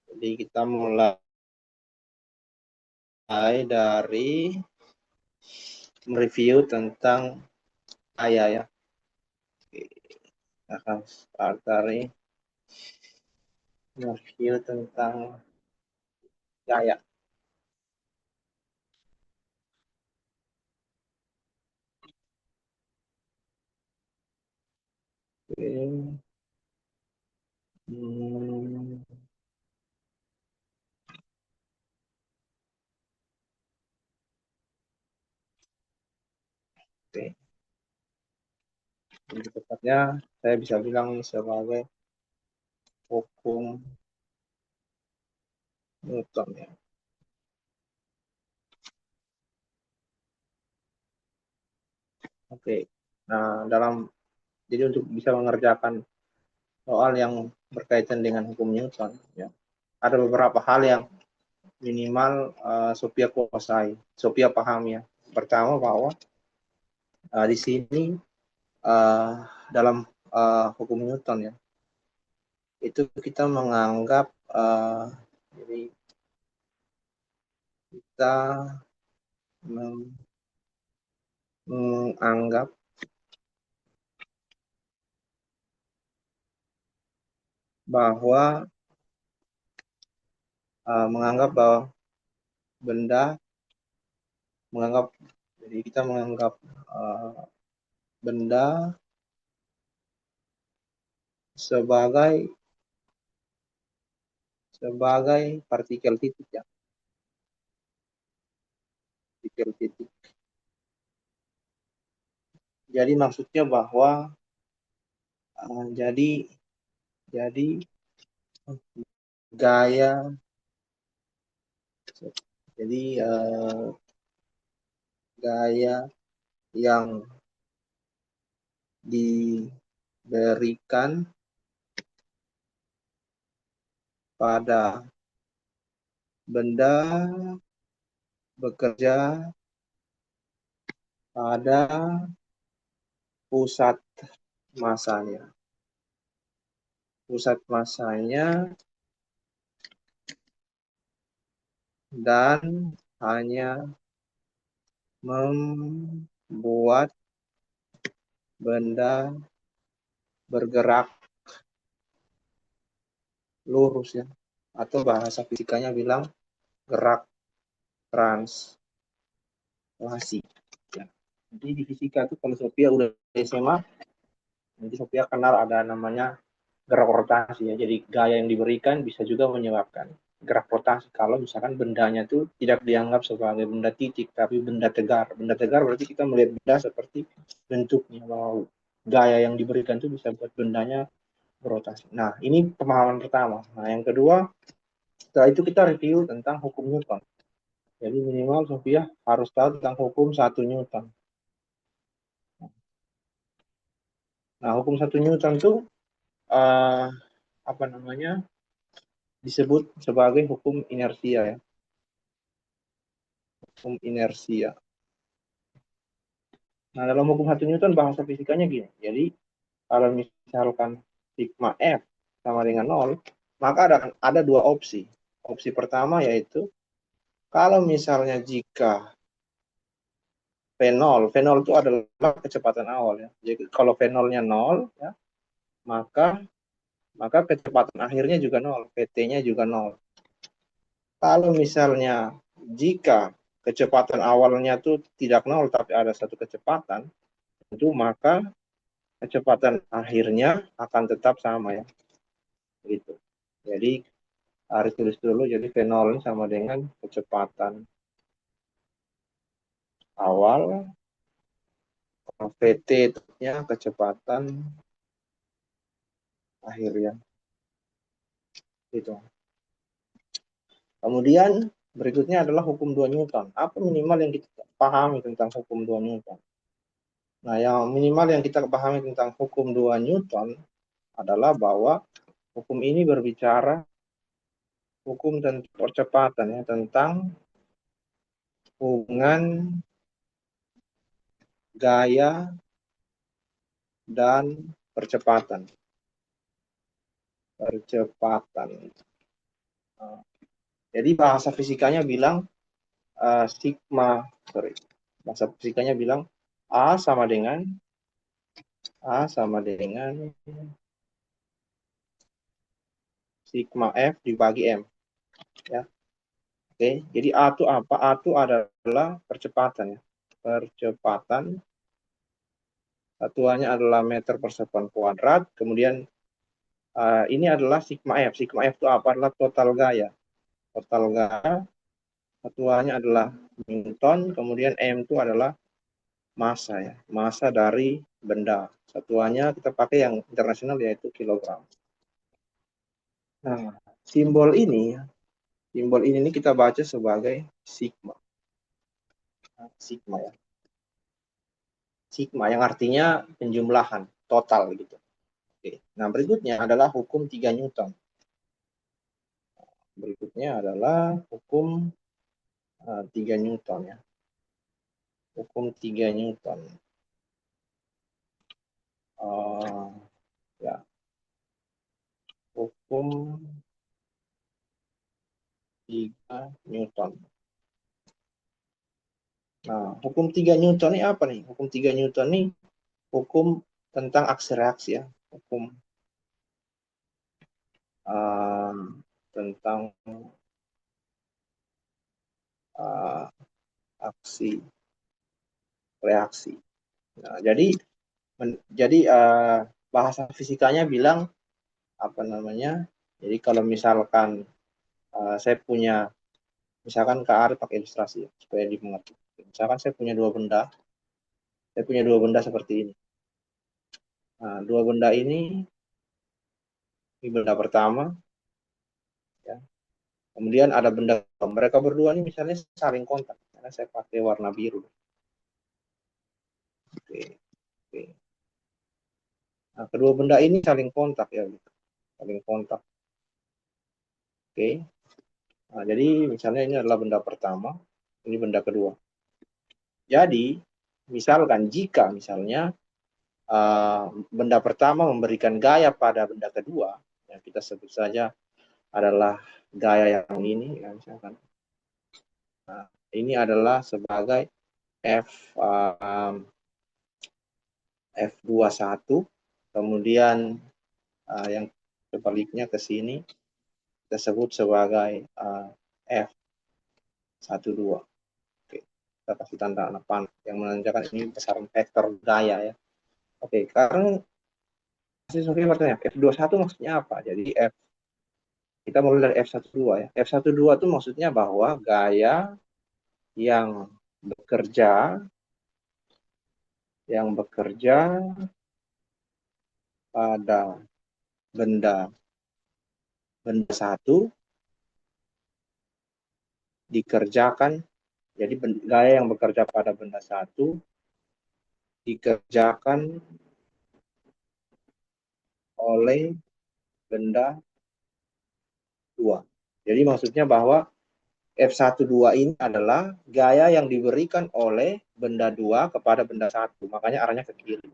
Jadi kita mulai dari mereview tentang gaya ya. Kita akan start dari mereview tentang gaya. Oke. Oke. Lebih tepatnya saya bisa bilang sebagai hukum Newton ya. Oke. Nah, jadi untuk bisa mengerjakan soal yang berkaitan dengan hukum Newton ya, ada beberapa hal yang minimal Sophia kuasai, Sophia pahami ya. Pertama bahwa di sini dalam hukum Newton ya, itu kita menganggap jadi kita menganggap bahwa jadi kita menganggap benda sebagai partikel titik ya, partikel titik. Jadi maksudnya bahwa jadi gaya gaya yang diberikan pada benda bekerja pada pusat masanya. Pusat masanya dan hanya membuat benda bergerak lurus ya, atau bahasa fisikanya bilang gerak translasi ya. Jadi di fisika itu kalau Sophia udah SMA, nanti Sophia kenal ada namanya gerak rotasi ya. Jadi gaya yang diberikan bisa juga menyebabkan gerak rotasi kalau misalkan bendanya itu tidak dianggap sebagai benda titik tapi benda tegar. Benda tegar berarti kita melihat benda seperti bentuknya, bahwa gaya yang diberikan itu bisa buat bendanya berotasi. Nah, ini pemahaman pertama. Nah, yang kedua, setelah itu kita review tentang hukum Newton. Jadi minimal Sophia harus tahu tentang hukum 1 Newton. Nah, hukum 1 Newton itu apa namanya? Disebut sebagai hukum inersia ya. Hukum inersia. Nah, dalam hukum 1 Newton bahasa fisikanya gini. Jadi, kalau misalkan sigma F sama dengan 0, maka ada dua opsi. Opsi pertama yaitu kalau misalnya jika V0 itu adalah kecepatan awal ya. Jadi kalau V0-nya 0 ya, maka kecepatan akhirnya juga 0, Pt-nya juga 0. Kalau misalnya jika kecepatan awalnya itu tidak 0 tapi ada satu kecepatan, itu maka kecepatan akhirnya akan tetap sama ya. Gitu. Jadi harus tulis dulu, jadi V0 sama dengan kecepatan awal, Vt-nya kecepatan akhirnya. Gitu. Kemudian berikutnya adalah hukum 2 Newton. Apa minimal yang kita pahami tentang hukum 2 Newton? Nah, yang minimal yang kita pahami tentang hukum 2 Newton adalah bahwa hukum ini berbicara hukum tentang percepatan ya, tentang hubungan gaya dan percepatan. percepatan. Jadi bahasa fisikanya bilang bahasa fisikanya bilang A sama dengan sigma F dibagi M. Ya. Oke, jadi A itu apa? A itu adalah percepatan. Ya. Percepatan, satuannya adalah meter per sekon kuadrat. Kemudian ini adalah sigma F. Sigma F itu apa? Adalah total gaya. Total gaya, satuannya adalah Newton. Kemudian M itu adalah massa, ya. Massa dari benda. Satuannya kita pakai yang internasional, yaitu kilogram. Nah, simbol ini kita baca sebagai sigma. Sigma, ya. Sigma yang artinya penjumlahan total gitu. Oke. Nah, berikutnya adalah hukum 3 Newton. Berikutnya adalah hukum 3 Newton, ya. Hukum 3 Newton. Ya. Hukum 3 Newton. Nah, hukum 3 Newton ini apa nih? Hukum 3 Newton ini hukum tentang aksi reaksi, ya. Hukum tentang aksi reaksi. Nah, jadi bahasa fisikanya bilang apa namanya? Jadi kalau misalkan saya punya, misalkan Kak Arif pakai ilustrasi ya, supaya dimengerti. Misalkan saya punya dua benda seperti ini. Nah, dua benda ini benda pertama, ya. Kemudian ada benda, mereka berdua ini misalnya saling kontak, karena saya pakai warna biru. Oke. Nah, kedua benda ini saling kontak, ya, gitu. Saling kontak. Oke. Nah, jadi misalnya ini adalah benda pertama, ini benda kedua. Jadi misalkan jika misalnya benda pertama memberikan gaya pada benda kedua, ya kita sebut saja adalah gaya yang ini, ya, misalkan. Nah, ini adalah sebagai F21, kemudian yang sebaliknya ke sini kita sebut sebagai F12. Oke, kita kasih tanda anak panah yang menandakan ini besaran vektor gaya, ya. Oke, sekarang Sophie bertanya, F21 maksudnya apa? Jadi kita mulai dari F12, ya. F12 itu maksudnya bahwa gaya yang bekerja pada benda satu dikerjakan, jadi gaya yang bekerja pada benda satu dikerjakan oleh benda dua. Jadi maksudnya bahwa F12 ini adalah gaya yang diberikan oleh benda dua kepada benda satu, makanya arahnya ke kiri.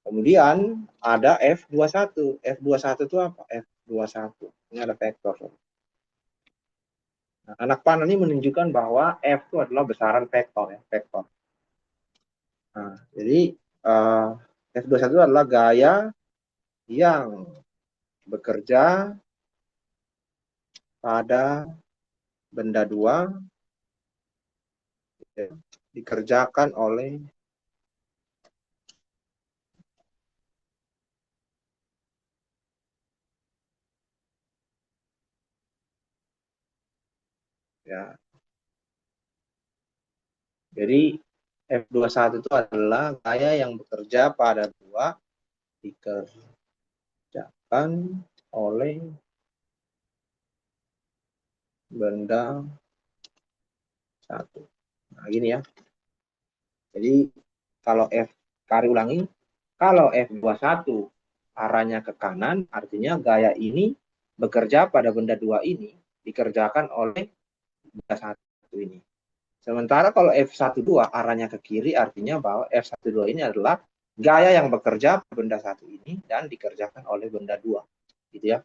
Kemudian ada F21. F21 itu apa? F21. Ini ada vektor. Nah, anak panah ini menunjukkan bahwa F itu adalah besaran vektor, ya, vektor. Nah, jadi F21 adalah gaya yang bekerja pada benda dua, ya, dikerjakan oleh ya. Jadi F21 itu adalah gaya yang bekerja pada dua dikerjakan oleh benda satu. Nah, gini, ya. Jadi kalau kari ulangi, kalau F21 arahnya ke kanan, artinya gaya ini bekerja pada benda dua ini dikerjakan oleh benda satu ini. Sementara kalau F12 arahnya ke kiri, artinya bahwa F12 ini adalah gaya yang bekerja pada benda satu ini dan dikerjakan oleh benda dua, gitu, ya.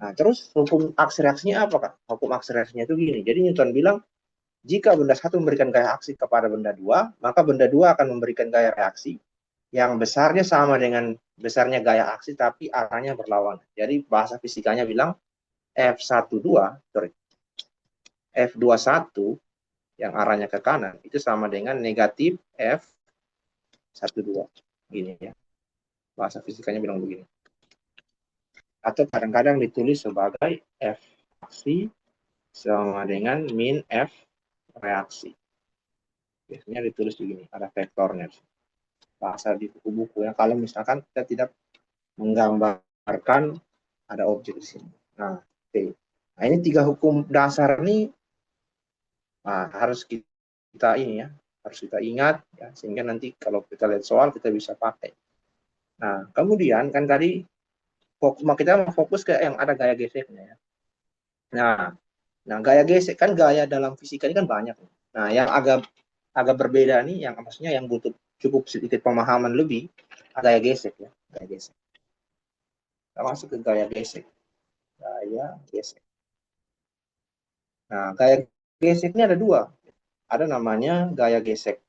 Nah, terus hukum aksi reaksinya apa, Kak? Hukum aksi reaksinya itu gini. Jadi Newton bilang, jika benda satu memberikan gaya aksi kepada benda dua, maka benda dua akan memberikan gaya reaksi yang besarnya sama dengan besarnya gaya aksi, tapi arahnya berlawanan. Jadi bahasa fisikanya bilang F12, sorry, F21 yang arahnya ke kanan, itu sama dengan negatif F12. Gini ya. Bahasa fisikanya bilang begini. Atau kadang-kadang ditulis sebagai F aksi sama dengan min F reaksi. Biasanya ditulis begini, ada vektornya. Bahasa di buku-buku ya. Kalau misalkan kita tidak menggambarkan ada objek di sini. Nah, okay. Nah ini tiga hukum dasar ini harus kita ini ya, harus kita ingat ya, sehingga nanti kalau kita lihat soal kita bisa pakai. Nah, kemudian kan tadi kita fokus ke yang ada gaya geseknya ya. Nah, gaya gesek kan gaya dalam fisika ini kan banyak. Nah, yang agak berbeda nih, yang maksudnya yang butuh cukup sedikit pemahaman lebih, gaya gesek ya, gaya gesek. Kita masuk ke gaya gesek. Gaya gesek. Nah, gaya gesek ini ada dua. Ada namanya gaya gesek.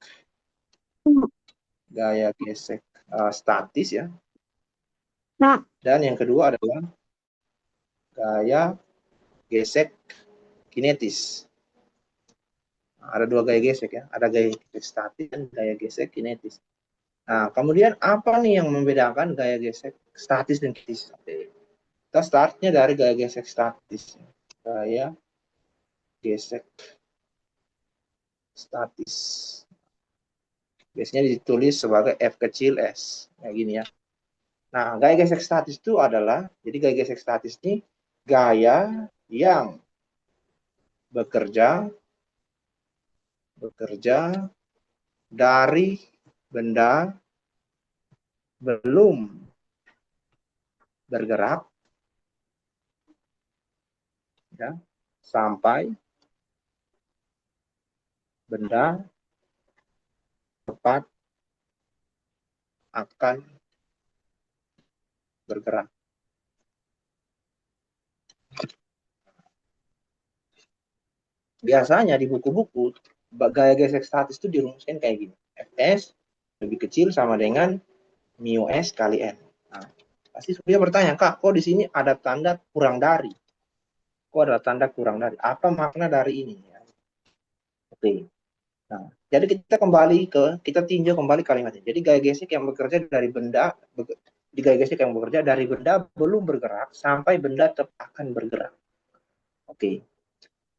Gaya gesek statis ya. Dan yang kedua adalah gaya gesek kinetis. Nah, ada dua gaya gesek ya. Ada gaya gesek statis dan gaya gesek kinetis. Nah, kemudian apa nih yang membedakan gaya gesek statis dan kinetis? Kita startnya dari gaya gesek statis. Gaya gesek statis. Biasanya ditulis sebagai F kecil S. Kayak gini ya. Nah, gaya gesek statis itu adalah, jadi gaya gesek statis ini gaya yang bekerja dari benda belum bergerak ya, sampai benda tepat akan bergerak. Biasanya di buku-buku gaya gesek statis itu dirumuskan kayak gini. Fs lebih kecil sama dengan mu S kali N. Nah, pasti dia bertanya, Kak, kok di sini ada tanda kurang dari? Kok ada tanda kurang dari? Apa makna dari ini? Oke. Nah, jadi kita tinjau kembali kalimatnya. Jadi gaya gesek yang bekerja dari benda, di gaya gesek yang bekerja dari benda belum bergerak sampai benda akan bergerak. Oke.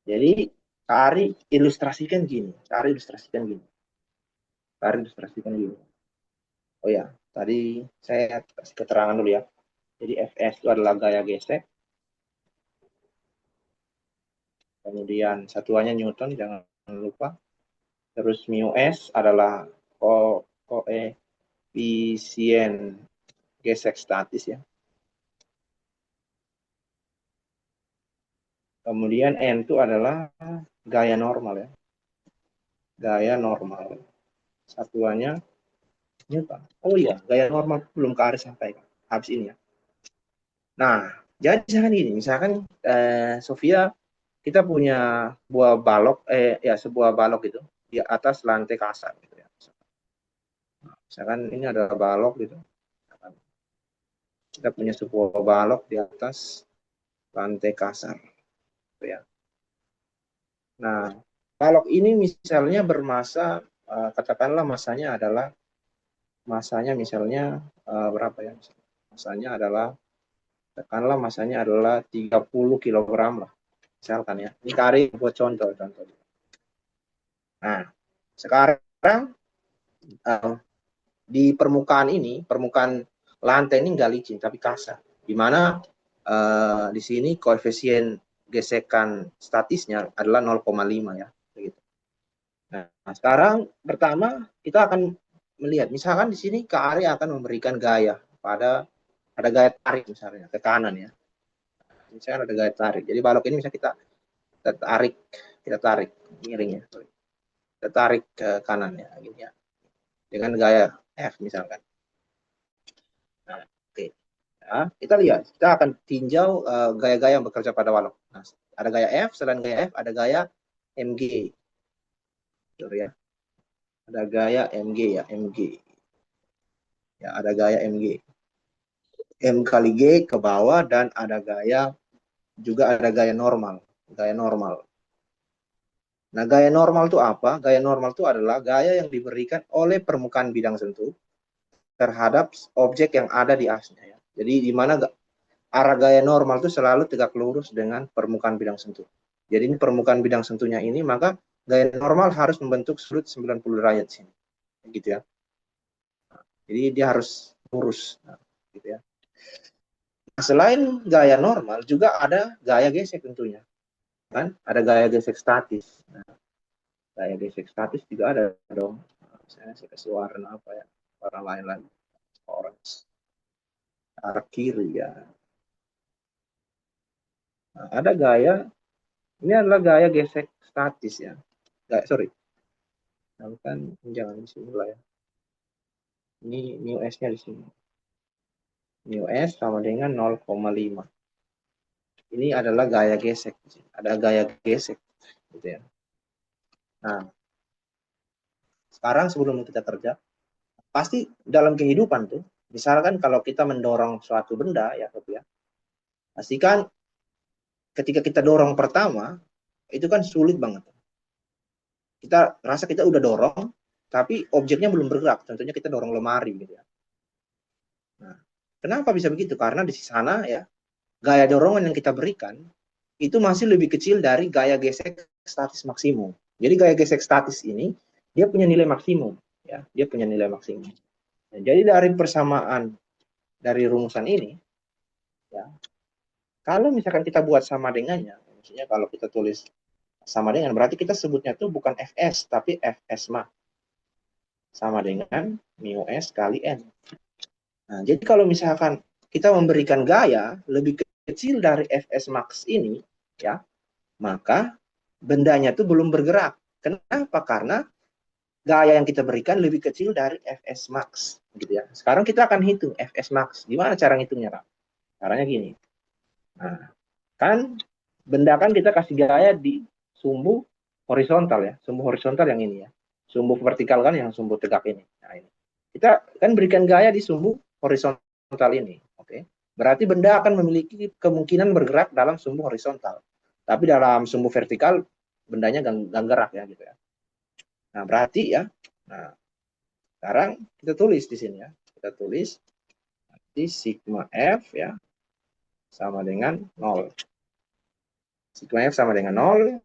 Jadi Ari ilustrasikan gini. Oh ya, tadi saya kasih keterangan dulu ya. Jadi Fs itu adalah gaya gesek. Kemudian satuannya Newton, jangan lupa. Terus mu S adalah koefisien gesek statis ya. Kemudian N itu adalah gaya normal ya. Gaya normal. Satuannya Newton. Oh iya, gaya normal belum ke Aris sampaikan. Habis ini ya. Nah, jadi misalkan gini, misalkan Sofia, kita punya sebuah balok itu di atas lantai kasar gitu ya. Misalkan ini adalah balok gitu. Kita punya sebuah balok di atas lantai kasar gitu ya. Nah, balok ini misalnya bermasa katakanlah masanya misalnya berapa ya? Masanya adalah katakanlah masanya adalah 30 kg lah. Misalkan ya. Ini Kari buat contoh. Nah, sekarang di permukaan lantai ini nggak licin tapi kasar. Di mana di sini koefisien gesekan statisnya adalah 0,5 ya. Begitu. Nah, sekarang pertama kita akan melihat, misalkan di sini Kak Ari akan memberikan gaya pada ada gaya tarik misalnya ke kanan ya. Misalnya ada gaya tarik. Jadi balok ini misalnya kita tarik miringnya. Kita tarik ke kanan ya, gini ya. Dengan gaya F misalkan. Nah, oke. Ya, kita lihat, kita akan tinjau gaya-gaya yang bekerja pada walok. Nah, ada gaya F, selain gaya F ada gaya MG. Sorry ya. Ada gaya MG ya, MG. Ya, ada gaya MG. M kali G ke bawah dan ada gaya juga ada gaya normal. Gaya normal. Nah, gaya normal itu apa? Gaya normal itu adalah gaya yang diberikan oleh permukaan bidang sentuh terhadap objek yang ada di asnya. Ya. Jadi di mana arah gaya normal itu selalu tegak lurus dengan permukaan bidang sentuh. Jadi ini permukaan bidang sentuhnya ini, maka gaya normal harus membentuk sudut 90 derajat sini. Gitu ya. Jadi dia harus lurus. Nah, gitu ya. Nah, selain gaya normal, juga ada gaya gesek tentunya. Kan? Ada gaya gesek statis. Nah, gaya gesek statis juga ada dong. Saya kasih warna apa ya? Warna lain lagi. Orange. Arah kiri ya. Nah, ada gaya, ini adalah gaya gesek statis ya. Gaya, sorry. Nah, kan jangan di sini lah ya. Ini mu S-nya di sini. Mu S sama dengan 0,5. Ini adalah gaya gesek. Ada gaya gesek. Gitu ya. Nah, sekarang sebelum kita kerja, pasti dalam kehidupan tuh, misalkan kalau kita mendorong suatu benda ya, pastikan ketika kita dorong pertama, itu kan sulit banget. Kita rasa kita udah dorong, tapi objeknya belum bergerak. Contohnya kita dorong lemari gitu ya. Nah, kenapa bisa begitu? Karena di sana ya, gaya dorongan yang kita berikan itu masih lebih kecil dari gaya gesek statis maksimum. Jadi gaya gesek statis ini dia punya nilai maksimum, ya, dia punya nilai maksimum. Nah, jadi dari persamaan dari rumusan ini, ya, kalau misalkan kita buat sama dengannya, maksudnya kalau kita tulis sama dengan berarti kita sebutnya tuh bukan Fs tapi Fs max sama dengan mu s kali n. Nah, jadi kalau misalkan kita memberikan gaya lebih kecil dari Fs max ini, ya, maka bendanya itu belum bergerak. Kenapa? Karena gaya yang kita berikan lebih kecil dari Fs max, gitu ya. Sekarang kita akan hitung Fs max. Gimana cara ngitungnya, Kak? Caranya gini. Nah, kan benda kan kita kasih gaya di sumbu horizontal ya, sumbu horizontal yang ini ya. Sumbu vertikal kan yang sumbu tegak ini. Nah, ini. Kita kan berikan gaya di sumbu horizontal ini, oke. Berarti benda akan memiliki kemungkinan bergerak dalam sumbu horizontal. Tapi dalam sumbu vertikal bendanya gak gerak ya gitu ya. Nah, berarti ya. Nah, sekarang kita tulis di sini ya. Kita tulis nanti sigma F ya sama dengan 0. Sigma F sama dengan 0.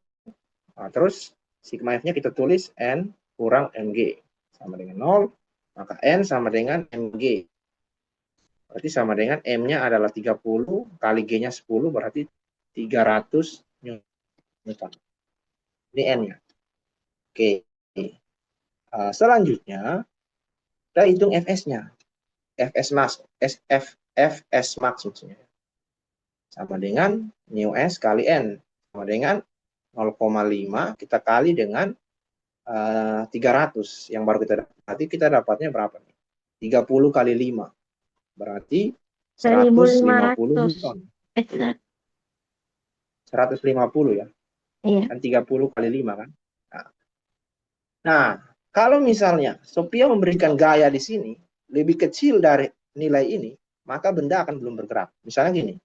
Nah, terus sigma F-nya kita tulis N kurang MG sama dengan 0. Maka N sama dengan MG. Berarti sama dengan M-nya adalah 30 kali G-nya 10 berarti 300 Newton. Ini N-nya. Oke. Selanjutnya kita hitung Fs-nya. Fs max, Fs max maksudnya. Sama dengan mu S kali N. Sama dengan 0,5 kita kali dengan 300 yang baru kita dapat. Berarti kita dapatnya berapa nih? 30 kali 5. Berarti 150 Newton. 150 ya. Iya. Kan 30 kali 5 kan. Nah, kalau misalnya Sophia memberikan gaya di sini lebih kecil dari nilai ini, maka benda akan belum bergerak. Misalnya gini,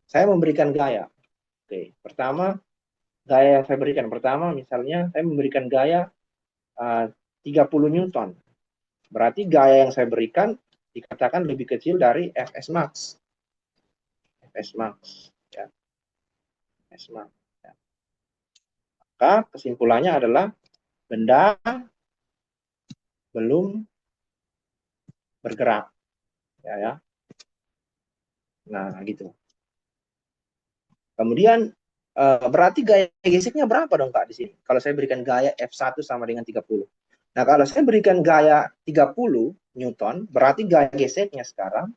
saya memberikan gaya. Oke, pertama gaya yang saya berikan pertama misalnya saya memberikan gaya 30 Newton. Berarti gaya yang saya berikan dikatakan lebih kecil dari Fs max. Fs max ya. Fs max ya. Maka kesimpulannya adalah benda belum bergerak ya. Nah, gitu. Kemudian berarti gaya geseknya berapa dong Kak di sini? Kalau saya berikan gaya F1 sama dengan 30. Nah, kalau saya berikan gaya 30 Newton, berarti gaya geseknya sekarang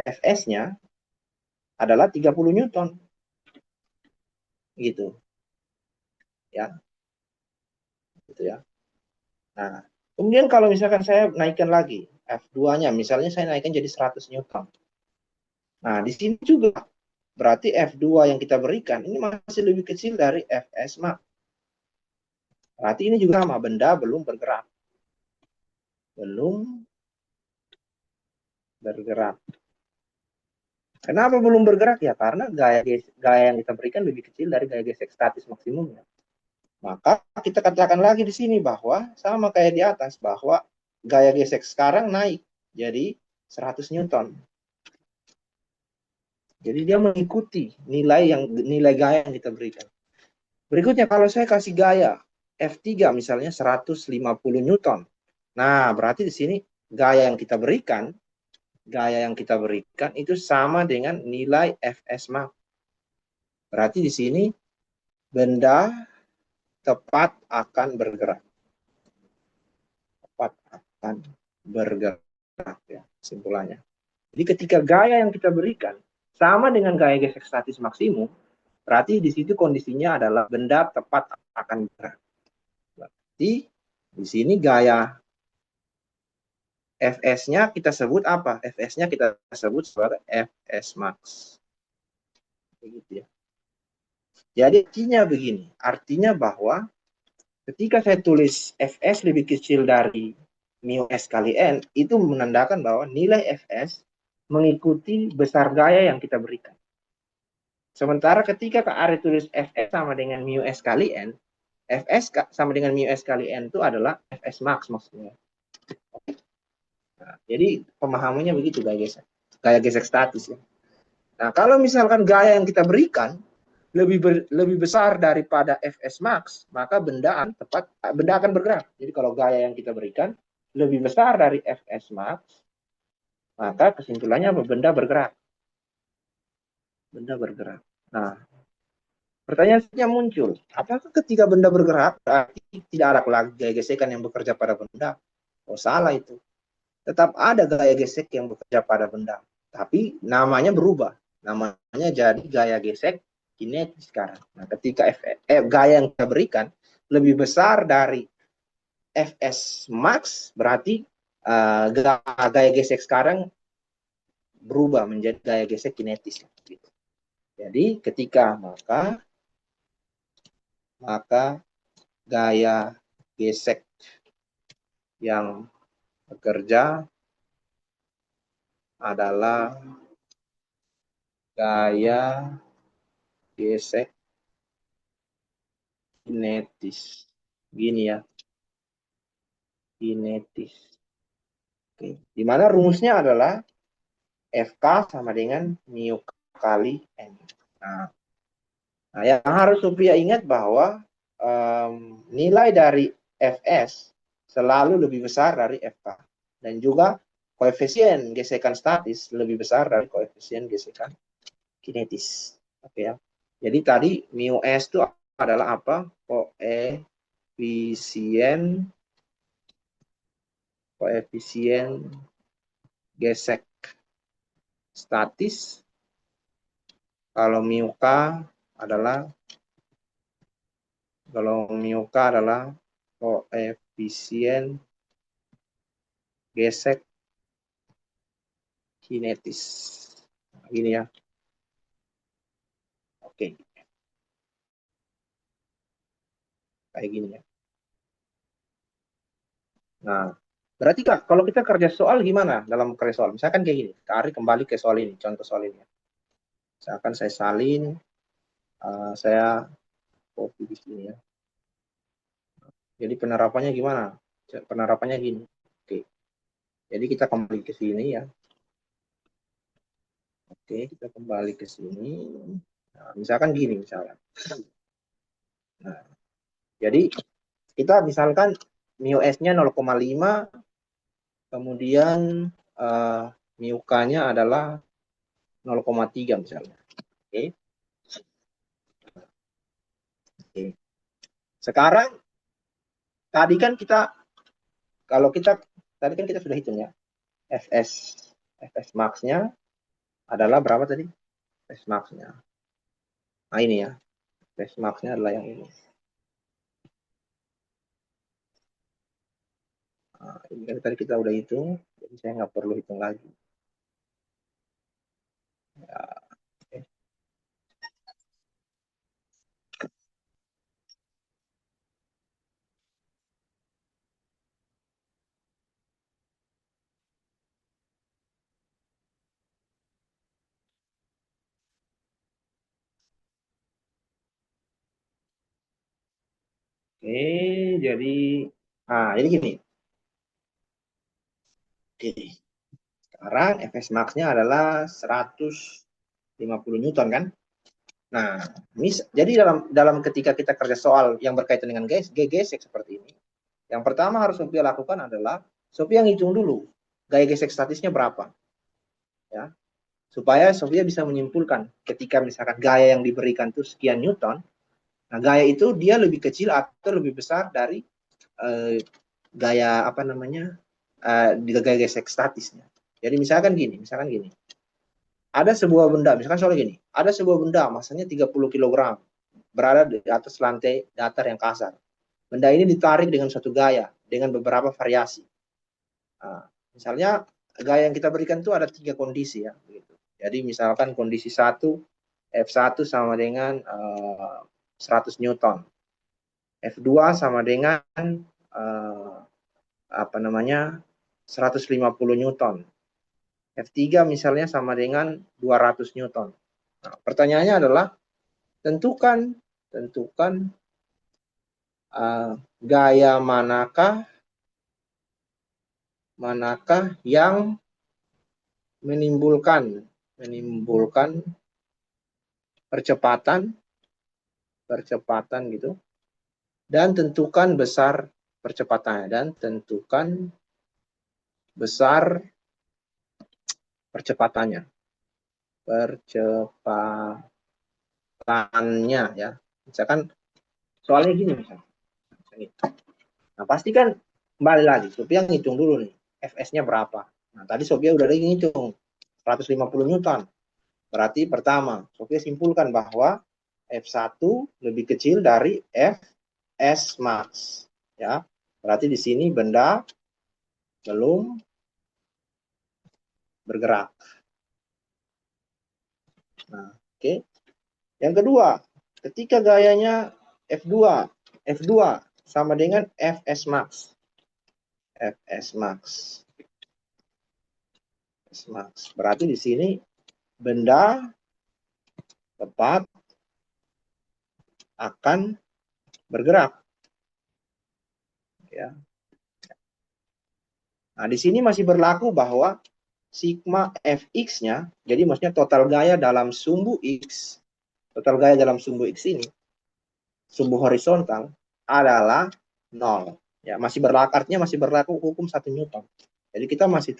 Fs-nya adalah 30 Newton. Gitu. Ya. Gitu ya. Nah, kemudian kalau misalkan saya naikkan lagi F2-nya, misalnya saya naikkan jadi 100 Newton. Nah, di sini juga berarti F2 yang kita berikan ini masih lebih kecil dari Fs max. Berarti ini juga sama, benda belum bergerak. Belum bergerak. Kenapa belum bergerak ya? Karena gaya yang kita berikan lebih kecil dari gaya gesek statis maksimumnya. Maka kita katakan lagi di sini bahwa sama kayak di atas, bahwa gaya gesek sekarang naik jadi 100 Newton. Jadi dia mengikuti nilai gaya yang kita berikan. Berikutnya kalau saya kasih gaya F3 misalnya 150 Newton. Nah, berarti di sini gaya yang kita berikan itu sama dengan nilai Fs max. Berarti di sini benda tepat akan bergerak. Tepat akan bergerak ya, kesimpulannya. Jadi ketika gaya yang kita berikan sama dengan gaya gesek statis maksimum, berarti di situ kondisinya adalah benda tepat akan bergerak. Berarti di sini gaya Fs-nya kita sebut apa? Fs-nya kita sebut sebagai Fs max. Begitu ya. Jadi artinya begini, artinya bahwa ketika saya tulis Fs lebih kecil dari mu s kali n, itu menandakan bahwa nilai Fs mengikuti besar gaya yang kita berikan. Sementara ketika Kak Ari tulis Fs sama dengan mu s kali n, Fs sama dengan mu s kali n itu adalah Fs max maksudnya. Nah, jadi pemahamannya begitu gaya gesek statis ya. Nah, kalau misalkan gaya yang kita berikan lebih besar daripada Fs max, maka benda akan bergerak. Jadi kalau gaya yang kita berikan lebih besar dari Fs max, maka kesimpulannya benda bergerak. Benda bergerak. Nah, pertanyaannya muncul, apakah ketika benda bergerak berarti tidak ada lagi gaya gesekan yang bekerja pada benda? Oh, salah itu. Tetap ada gaya gesek yang bekerja pada benda, tapi namanya berubah. Namanya jadi gaya gesek kinetis sekarang. Nah, ketika gaya yang kita berikan lebih besar dari Fs max, berarti gaya gesek sekarang berubah menjadi gaya gesek kinetis. Jadi ketika maka gaya gesek yang bekerja adalah gaya gesek kinetis. Gini ya, kinetis. Oke. Di mana rumusnya adalah Fk sama dengan mu kali N. Nah, yang harus Sophia ingat bahwa nilai dari Fs selalu lebih besar dari Fk. Dan juga koefisien gesekan statis lebih besar dari koefisien gesekan kinetis. Oke ya. Jadi tadi mu s itu adalah apa? Koefisien gesek statis. Kalau mu k adalah koefisien gesek kinetis. Nah, gini ya. Oke. Kayak gini ya. Nah, berarti Kak, kalau kita kerja soal gimana dalam kerja soal? Misalkan kayak gini, Kak Ari kembali ke soal ini, contoh soal ini. Misalkan saya salin, saya copy di sini ya. Jadi penerapannya gimana? Penerapannya gini. Oke. Jadi kita kembali ke sini ya. Oke, kita kembali ke sini. Nah, misalkan gini misalnya. Nah, jadi kita misalkan mu s-nya 0,5, kemudian mu k-nya adalah 0,3 misalnya. Oke. Oke. Sekarang tadi kan kita sudah hitung ya. Fs Fs max-nya adalah berapa tadi? Fs max-nya. Nah, ini ya. Fs max-nya adalah yang ini. Nah, ini kan tadi kita udah hitung, jadi saya nggak perlu hitung lagi. Oke, jadi jadi gini. Oke, sekarang Fs max-nya adalah 150 Newton kan? Nah, jadi dalam ketika kita kerja soal yang berkaitan dengan gesek seperti ini, yang pertama harus Sophia lakukan adalah Sophia ngitung dulu gaya gesek statisnya berapa, ya, supaya Sophia bisa menyimpulkan ketika misalkan gaya yang diberikan itu sekian Newton, nah gaya itu dia lebih kecil atau lebih besar dari gaya apa namanya gaya gesek statisnya. Jadi misalkan gini, ada sebuah benda, misalkan soalnya gini, ada sebuah benda masanya 30 kg berada di atas lantai datar yang kasar. Benda ini ditarik dengan suatu gaya, dengan beberapa variasi. Nah, misalnya gaya yang kita berikan itu ada 3 kondisi ya. Jadi misalkan kondisi 1, F1 sama dengan 100 Newton. F2 sama dengan apa namanya 150 Newton. F3 misalnya sama dengan 200 Newton. Nah, pertanyaannya adalah tentukan gaya manakah yang menimbulkan percepatan gitu, dan tentukan besar percepatannya ya. Misalkan soalnya gini misalnya. Nah, pasti kan kembali lagi Sophia ngitung dulu nih Fs-nya berapa. Nah, tadi Sophia udah ngitung 150 Newton. Berarti pertama, Sophia simpulkan bahwa F1 lebih kecil dari Fs max. Ya. Berarti di sini benda belum bergerak. Nah, oke. Yang kedua, ketika gayanya F2 sama dengan Fs max. Berarti di sini benda tepat akan bergerak. Ya. Nah, di sini masih berlaku bahwa sigma Fx-nya, jadi maksudnya total gaya dalam sumbu X, ini, sumbu horizontal, adalah 0. Ya, artinya masih berlaku hukum 1 Newton. Jadi kita masih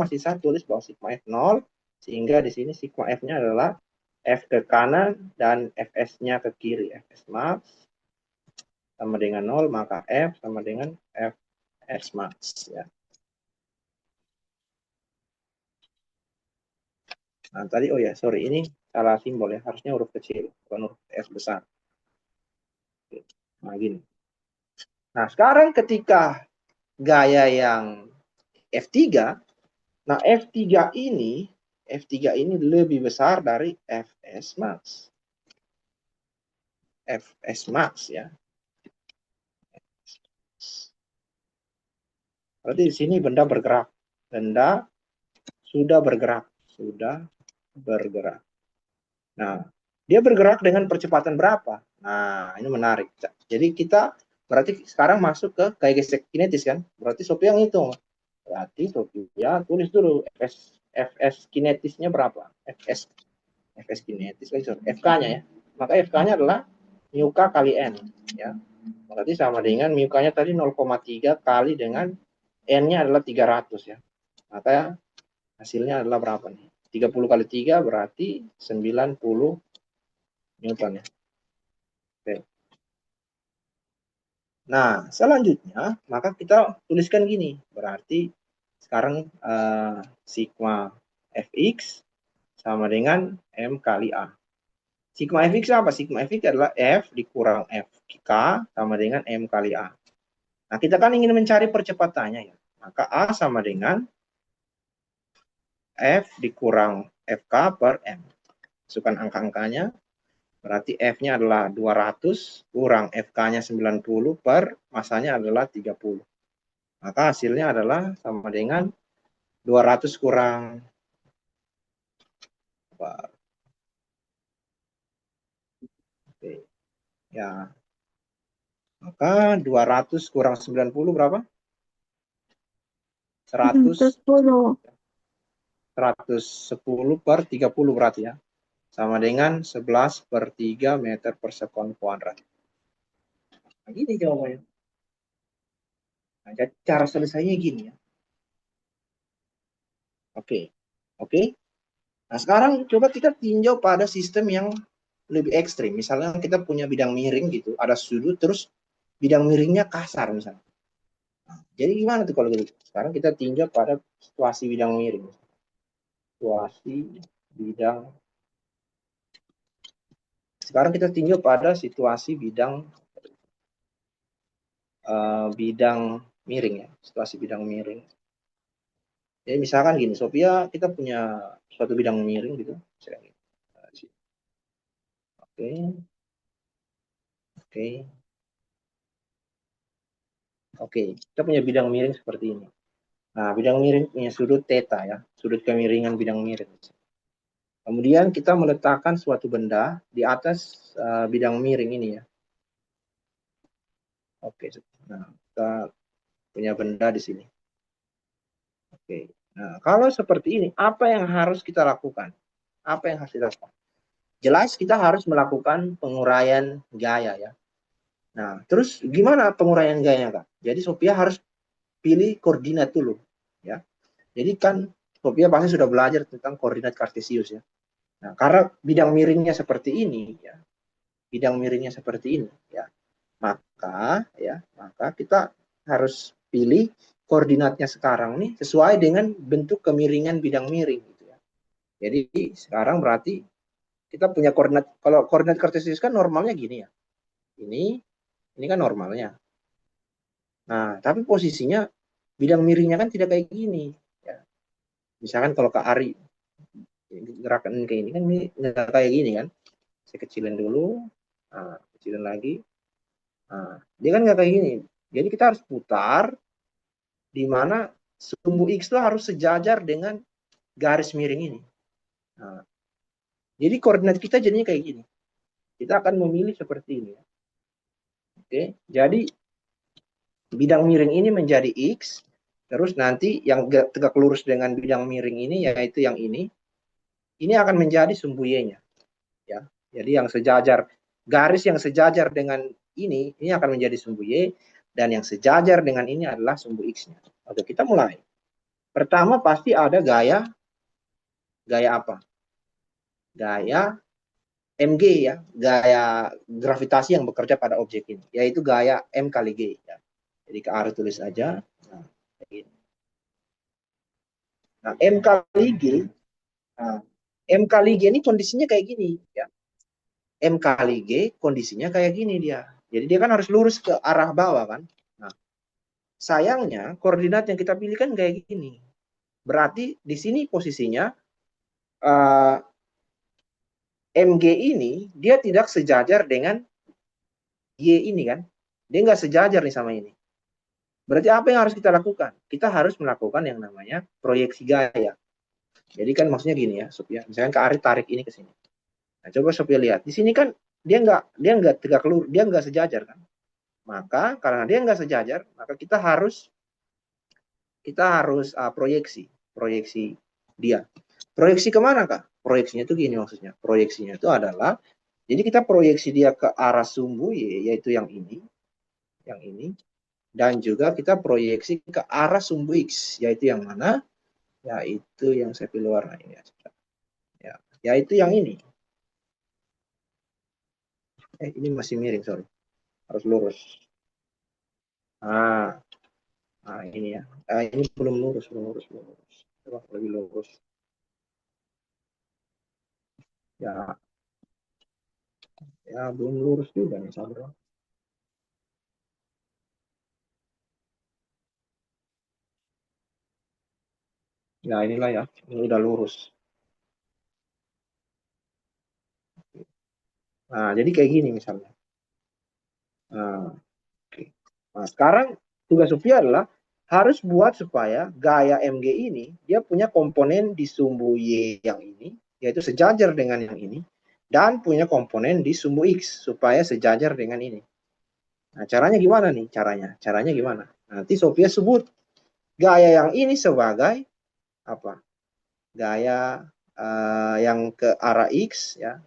bisa tulis bahwa sigma F 0, sehingga di sini sigma F-nya adalah F ke kanan dan Fs-nya ke kiri. Fs max sama dengan 0, maka F sama dengan Fs max. Ya. Nah, tadi, ini salah simbol ya. Harusnya huruf kecil, bukan huruf F besar. Nah, gini. Nah, sekarang ketika gaya yang F3, nah F3 ini lebih besar dari Fs max. Fs max ya. Berarti di sini benda bergerak. Benda sudah bergerak. Nah, dia bergerak dengan percepatan berapa? Nah, ini menarik. Jadi kita berarti sekarang masuk ke gaya gesek kinetis kan? Berarti Sophia ngitung. Berarti Sophia tulis dulu Fs kinetisnya berapa? Fs kinetis, Fk-nya ya. Maka Fk-nya adalah mu k kali n ya. Berarti sama dengan mu k-nya tadi 0,3 kali dengan n-nya adalah 300 ya. Maka hasilnya adalah berapa nih? 30 kali 3 berarti 90 Newton ya. Oke. Nah, selanjutnya maka kita tuliskan gini. Berarti sekarang sigma Fx sama dengan M kali A. Sigma Fx apa? Sigma Fx adalah F dikurang Fk sama dengan M kali A. Nah, kita kan ingin mencari percepatannya ya. Maka A sama dengan F dikurang Fk per M. Masukkan angka-angkanya. Berarti F-nya adalah 200 kurang Fk-nya 90 per masanya adalah 30. Maka hasilnya adalah sama dengan 200 kurang apa? Oke. Ya. Maka 200 kurang 90 berapa? 100, 10. 110 per 30 berarti ya. Sama dengan 11 per 3 meter per sekon kuadrat. Nah, ini jawabannya. Nah, jadi cara selesainya gini ya. Oke. Oke. Nah, sekarang coba kita tinjau pada sistem yang lebih ekstrim. Misalnya kita punya bidang miring gitu, ada sudut, terus bidang miringnya kasar misalnya. Nah, jadi gimana tuh kalau gitu? Sekarang kita tinjau pada situasi bidang miring. Situasi bidang. Sekarang kita tinjau pada situasi bidang miring ya, situasi bidang miring. Jadi misalkan gini, Sophia, kita punya suatu bidang miring gitu. Oke, oke, oke. Kita punya bidang miring seperti ini. Nah, bidang miring punya sudut theta ya, sudut kemiringan bidang miring. Kemudian kita meletakkan suatu benda di atas bidang miring ini ya. Oke, nah kita punya benda di sini. Oke, nah kalau seperti ini, apa yang harus kita lakukan? Apa yang harus kita lakukan? Jelas kita harus melakukan penguraian gaya ya. Nah, terus gimana penguraian gayanya, Kak? Jadi Sophia harus pilih koordinat dulu ya. Jadi kan Sophia pasti sudah belajar tentang koordinat kartesius ya. Nah, karena bidang miringnya seperti ini ya, bidang miringnya seperti ini ya, maka kita harus pilih koordinatnya sekarang nih sesuai dengan bentuk kemiringan bidang miring gitu ya. Jadi sekarang berarti kita punya koordinat, kalau koordinat kartesius kan normalnya gini ya. Ini kan normalnya. Nah, tapi posisinya bidang miringnya kan tidak kayak gini ya. Misalkan kalau Kak Ari gerakan kayak ini kan ini nggak kayak gini kan. Saya kecilin dulu, nah, kecilin lagi. Nah, dia kan nggak kayak gini. Jadi kita harus putar di mana sumbu X itu harus sejajar dengan garis miring ini. Nah, jadi koordinat kita jadinya kayak gini. Kita akan memilih seperti ini. Oke, jadi bidang miring ini menjadi X, terus nanti yang tegak lurus dengan bidang miring ini, yaitu yang ini akan menjadi sumbu Y-nya. Ya. Jadi yang sejajar, garis yang sejajar dengan ini akan menjadi sumbu Y, dan yang sejajar dengan ini adalah sumbu X-nya. Oke, kita mulai. Pertama pasti ada gaya apa? Gaya mg ya, gaya gravitasi yang bekerja pada objek ini, yaitu gaya m kali g ya. Jadi ke arah tulis aja. Nah, nah m kali g, nah, m kali g ini kondisinya kayak gini ya. M kali G kondisinya kayak gini dia. Jadi dia kan harus lurus ke arah bawah kan. Nah, sayangnya koordinat yang kita pilih kan kayak gini. Berarti di sini posisinya uh, MG ini dia tidak sejajar dengan Y ini kan. Dia nggak sejajar nih sama ini. Berarti apa yang harus kita lakukan? Kita harus melakukan yang namanya proyeksi gaya. Jadi kan maksudnya gini ya, Sophia. Misalkan Kak Ari tarik ini ke sini. Nah, coba Sophia lihat. Di sini kan dia nggak tegak lurus, dia nggak sejajar kan. Maka karena dia nggak sejajar, maka kita harus proyeksi dia. Proyeksi kemana Kak? Proyeksinya itu gini maksudnya. Proyeksinya itu adalah, jadi kita proyeksi dia ke arah sumbu Y, yaitu yang ini, dan juga kita proyeksi ke arah sumbu X, yaitu yang mana? Yaitu yang saya pilih warna ini. Ya, yaitu yang ini. Ini masih miring, sorry. Harus lurus. Nah, ini ya. Ini belum lurus. Coba lebih lurus. Ya, belum lurus juga nih, Sandro. Ya, inilah ya. Ini udah lurus. Nah, jadi kayak gini misalnya. Nah, oke. Nah, sekarang tugas Sofia adalah harus buat supaya gaya MG ini dia punya komponen di sumbu Y yang ini, yaitu sejajar dengan yang ini, dan punya komponen di sumbu X supaya sejajar dengan ini. Nah, caranya gimana nih? Caranya gimana? Nanti Sophia sebut gaya yang ini sebagai apa? Gaya yang ke arah X ya.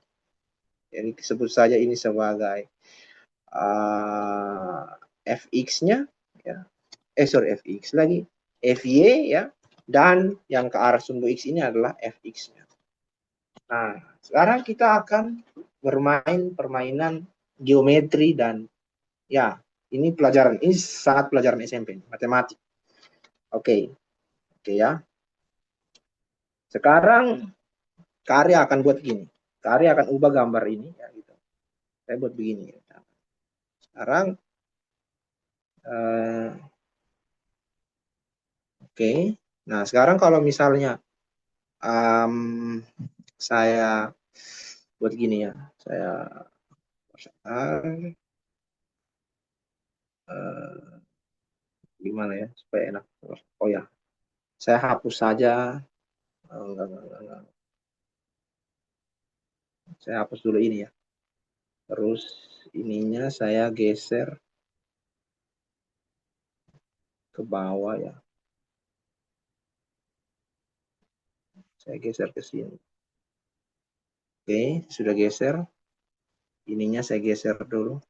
Jadi sebut saja ini sebagai fx-nya ya. Sorry, fx lagi. Fy ya. Dan yang ke arah sumbu X ini adalah fx-nya. Nah, sekarang kita akan bermain permainan geometri dan ya, ini pelajaran, ini sangat pelajaran SMP, matematik. Oke, oke ya. Sekarang Karya akan buat gini. Karya akan ubah gambar ini ya gitu. Saya buat begini. Sekarang oke. Nah, sekarang kalau misalnya saya buat gini ya. Saya gimana ya supaya enak. Oh ya, saya hapus saja. Enggak. Saya hapus dulu ini ya. Terus ininya saya geser ke bawah ya. Saya geser ke sini. Oke, sudah geser. Ininya saya geser dulu.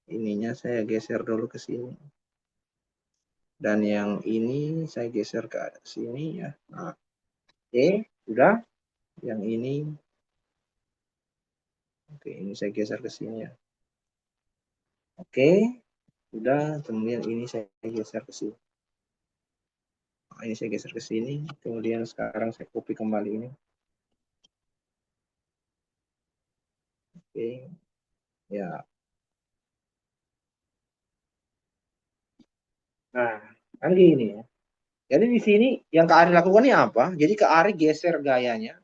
Ininya saya geser dulu ke sini. Dan yang ini saya geser ke sini ya. Nah, oke, sudah. Yang ini, oke, ini saya geser ke sini ya. Oke, sudah. Kemudian ini saya geser ke sini. Nah, ini saya geser ke sini. Kemudian sekarang saya copy kembali ini. Oke, ya. Nah, kan gini ya. Jadi di sini yang Kak Ari lakukan ini apa? Jadi Kak Ari geser gayanya.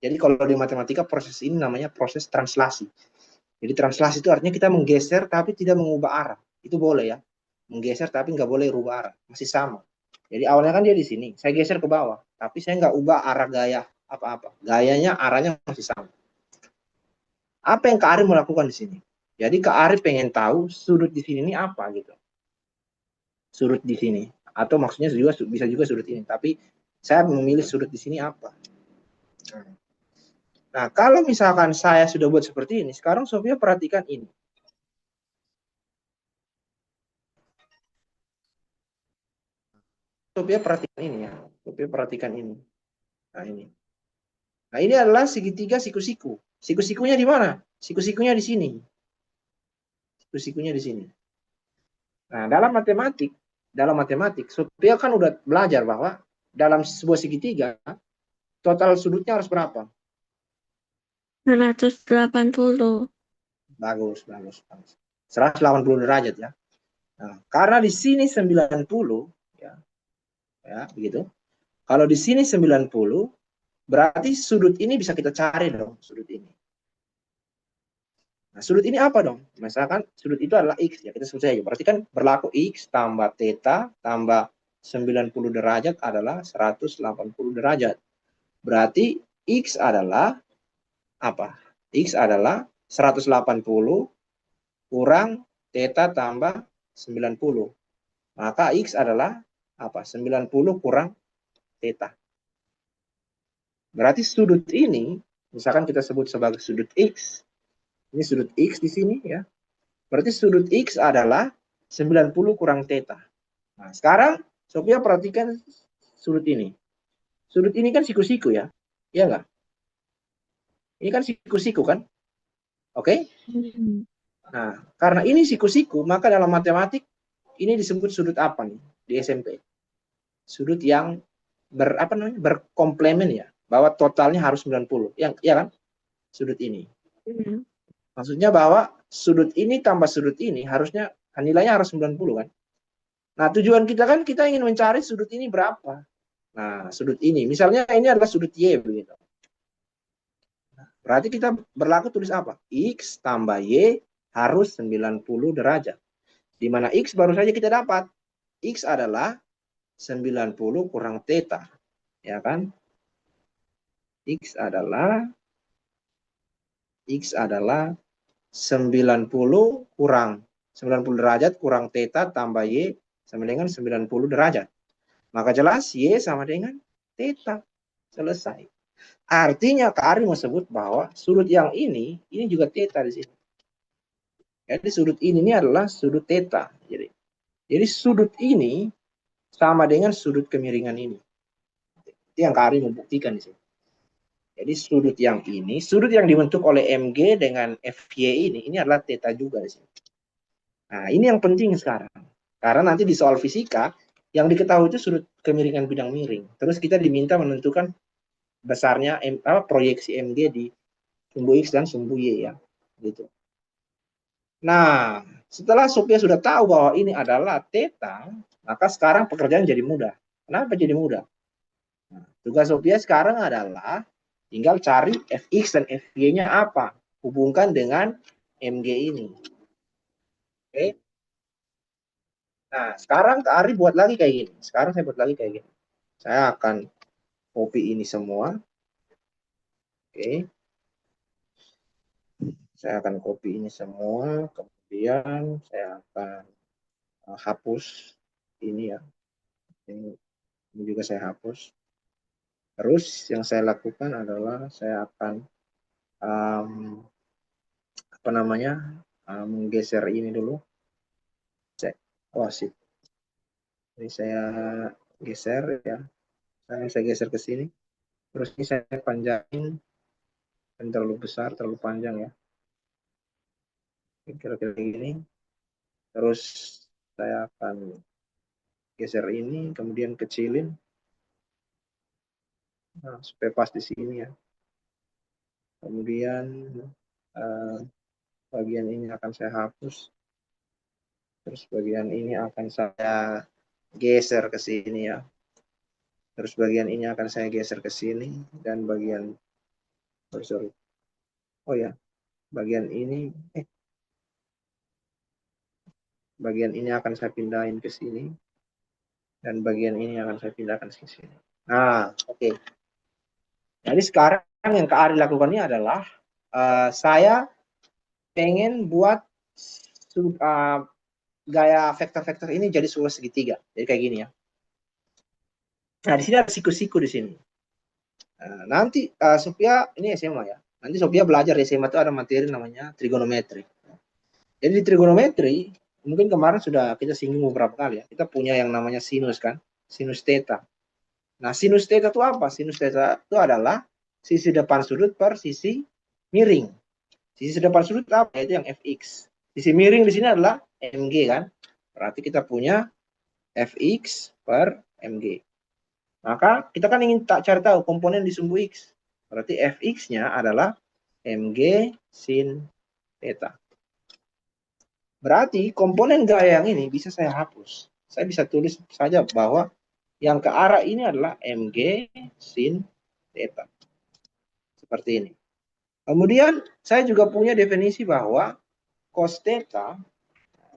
Jadi kalau di matematika proses ini namanya proses translasi. Jadi translasi itu artinya kita menggeser tapi tidak mengubah arah. Itu boleh ya. Menggeser tapi nggak boleh rubah arah. Masih sama. Jadi awalnya kan dia di sini. Saya geser ke bawah. Tapi saya nggak ubah arah gaya apa-apa. Gayanya, arahnya masih sama. Apa yang Kak Ari melakukan di sini? Jadi Kak Ari pengen tahu sudut di sini ini apa gitu. Sudut di sini. Atau maksudnya juga bisa juga sudut ini. Tapi saya memilih sudut di sini apa. Nah, kalau misalkan saya sudah buat seperti ini, sekarang Sofia perhatikan ini. Sofia perhatikan ini ya. Sofia perhatikan ini. Nah, ini. Nah, ini adalah segitiga siku-siku. Siku-sikunya di mana? Siku-sikunya di sini. Siku-sikunya di sini. Nah, dalam matematik, Sofia kan udah belajar bahwa dalam sebuah segitiga, total sudutnya harus berapa? 180. Bagus. 180 derajat ya. Nah, karena di sini 90 ya, begitu. Kalau di sini 90, berarti sudut ini bisa kita cari dong, sudut ini. Nah, sudut ini apa dong? Misalkan sudut itu adalah X, ya kita sebut saja. Berarti kan berlaku X tambah theta tambah 90 derajat adalah 180 derajat. Berarti X adalah apa? X adalah 180 kurang theta tambah 90. Maka X adalah apa? 90 kurang theta. Berarti sudut ini, misalkan kita sebut sebagai sudut X, ini sudut X di sini ya. Berarti sudut X adalah 90 kurang theta. Nah, sekarang Sophia perhatikan sudut ini. Sudut ini kan siku-siku ya. Iya nggak? Ini kan siku-siku kan? Oke? Nah, karena ini siku-siku, maka dalam matematik ini disebut sudut apa nih di SMP? Sudut yang berkomplemen ya, bahwa totalnya harus 90. Yang ya kan? Sudut ini. Maksudnya bahwa sudut ini tambah sudut ini harusnya nilainya harus 90 kan? Nah, tujuan kita kan kita ingin mencari sudut ini berapa. Nah, sudut ini. Misalnya ini adalah sudut Y begitu. Berarti kita berlaku tulis apa? X tambah Y harus 90 derajat. Di mana X baru saja kita dapat. X adalah 90 kurang theta. Ya kan? X adalah 90 kurang 90 derajat kurang theta tambah Y sama dengan 90 derajat. Maka jelas Y sama dengan theta. Selesai. Artinya Kak Ari mau sebut bahwa sudut yang ini juga theta di sini. Jadi sudut ini adalah sudut theta. Jadi sudut ini sama dengan sudut kemiringan ini. Itu yang Kak Ari membuktikan di sini. Jadi sudut yang ini, sudut yang dibentuk oleh MG dengan FY ini adalah theta juga di sini. Nah, ini yang penting sekarang. Karena nanti di soal fisika, yang diketahui itu sudut kemiringan bidang miring. Terus kita diminta menentukan besarnya proyeksi MG di sumbu X dan sumbu Y ya. Gitu. Nah, setelah Sophia sudah tahu bahwa ini adalah theta, maka sekarang pekerjaan jadi mudah. Kenapa jadi mudah? Nah, tugas Sophia sekarang adalah tinggal cari Fx dan Fy-nya apa. Hubungkan dengan Mg ini. Oke. Nah, sekarang Kak Ari buat lagi kayak gini. Sekarang saya buat lagi kayak gini. Saya akan copy ini semua. Oke. Saya akan copy ini semua. Kemudian saya akan hapus ini ya. Ini juga saya hapus. Terus yang saya lakukan adalah saya akan menggeser ini dulu. Sip. Jadi saya geser ya. Saya geser ke sini. Terus ini saya panjangin. Dan terlalu besar, terlalu panjang ya. Kira-kira gini. Terus saya akan geser ini, kemudian kecilin. Nah, supaya pas di sini ya. Kemudian bagian ini akan saya hapus. Terus bagian ini akan saya geser ke sini ya. Terus bagian ini akan saya geser ke sini. Dan bagian, oh ya, bagian ini, bagian ini akan saya pindahin ke sini. Dan bagian ini akan saya pindahkan ke sini. Nah, oke. Jadi sekarang yang Kak Ari lakukan ini adalah saya pengen buat gaya vektor-vektor ini jadi sebuah segitiga. Jadi kayak gini ya. Nah, di sini ada siku-siku di sini. Nanti Sophia ini SMA ya. Nanti Sophia belajar di SMA itu ada materi namanya trigonometri. Jadi di trigonometri mungkin kemarin sudah kita singgung beberapa kali ya. Kita punya yang namanya sinus kan, sinus theta. Nah, sinus theta itu apa? Sinus theta itu adalah sisi depan sudut per sisi miring. Sisi depan sudut apa? Itu yang fx. Sisi miring di sini adalah mg kan. Berarti kita punya fx per mg. Maka kita kan ingin cari tahu komponen di sumbu x. Berarti fx-nya adalah mg sin theta. Berarti komponen gaya yang ini bisa saya hapus. Saya bisa tulis saja bahwa yang ke arah ini adalah mg sin theta. Seperti ini. Kemudian saya juga punya definisi bahwa cos theta,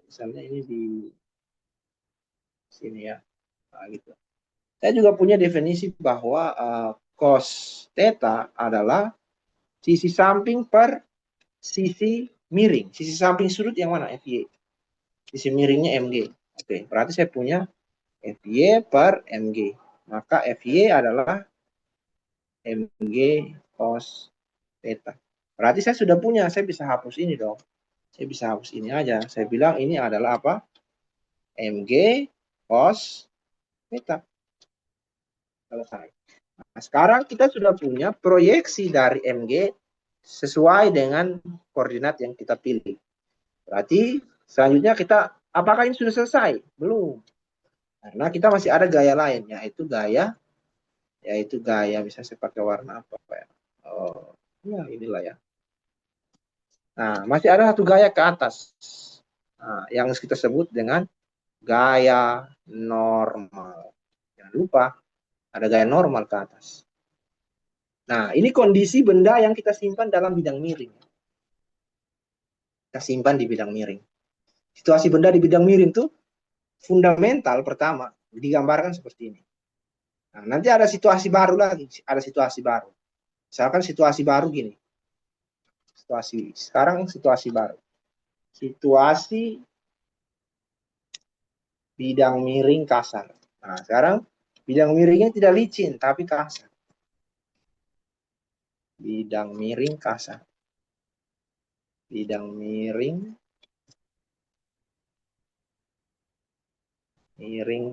misalnya ini di sini ya, nah, gitu. Saya juga punya definisi bahwa cos theta adalah sisi samping per sisi miring. Sisi samping sudut yang mana? FY. Sisi miringnya MG. Oke, berarti saya punya FY per MG. Maka FY adalah MG cos theta. Berarti saya sudah punya, saya bisa hapus ini dong. Saya bisa hapus ini aja. Saya bilang ini adalah apa? MG cos theta. Selesai. Nah, sekarang kita sudah punya proyeksi dari MG sesuai dengan koordinat yang kita pilih. Berarti selanjutnya kita, apakah ini sudah selesai? Belum. Karena kita masih ada gaya lain, yaitu gaya, bisa saya pakai warna apa ya? Oh, ya inilah ya. Nah, masih ada satu gaya ke atas. Nah, yang kita sebut dengan gaya normal. Jangan lupa, ada gaya normal ke atas. Nah, ini kondisi benda yang kita simpan dalam bidang miring. Kita simpan di bidang miring. Situasi benda di bidang miring itu fundamental pertama digambarkan seperti ini. Nah, nanti ada situasi baru lagi, ada situasi baru. Misalkan situasi baru gini. Sekarang situasi baru. Situasi bidang miring kasar. Nah, sekarang bidang miringnya tidak licin, tapi kasar. Bidang miring kasar. Bidang miring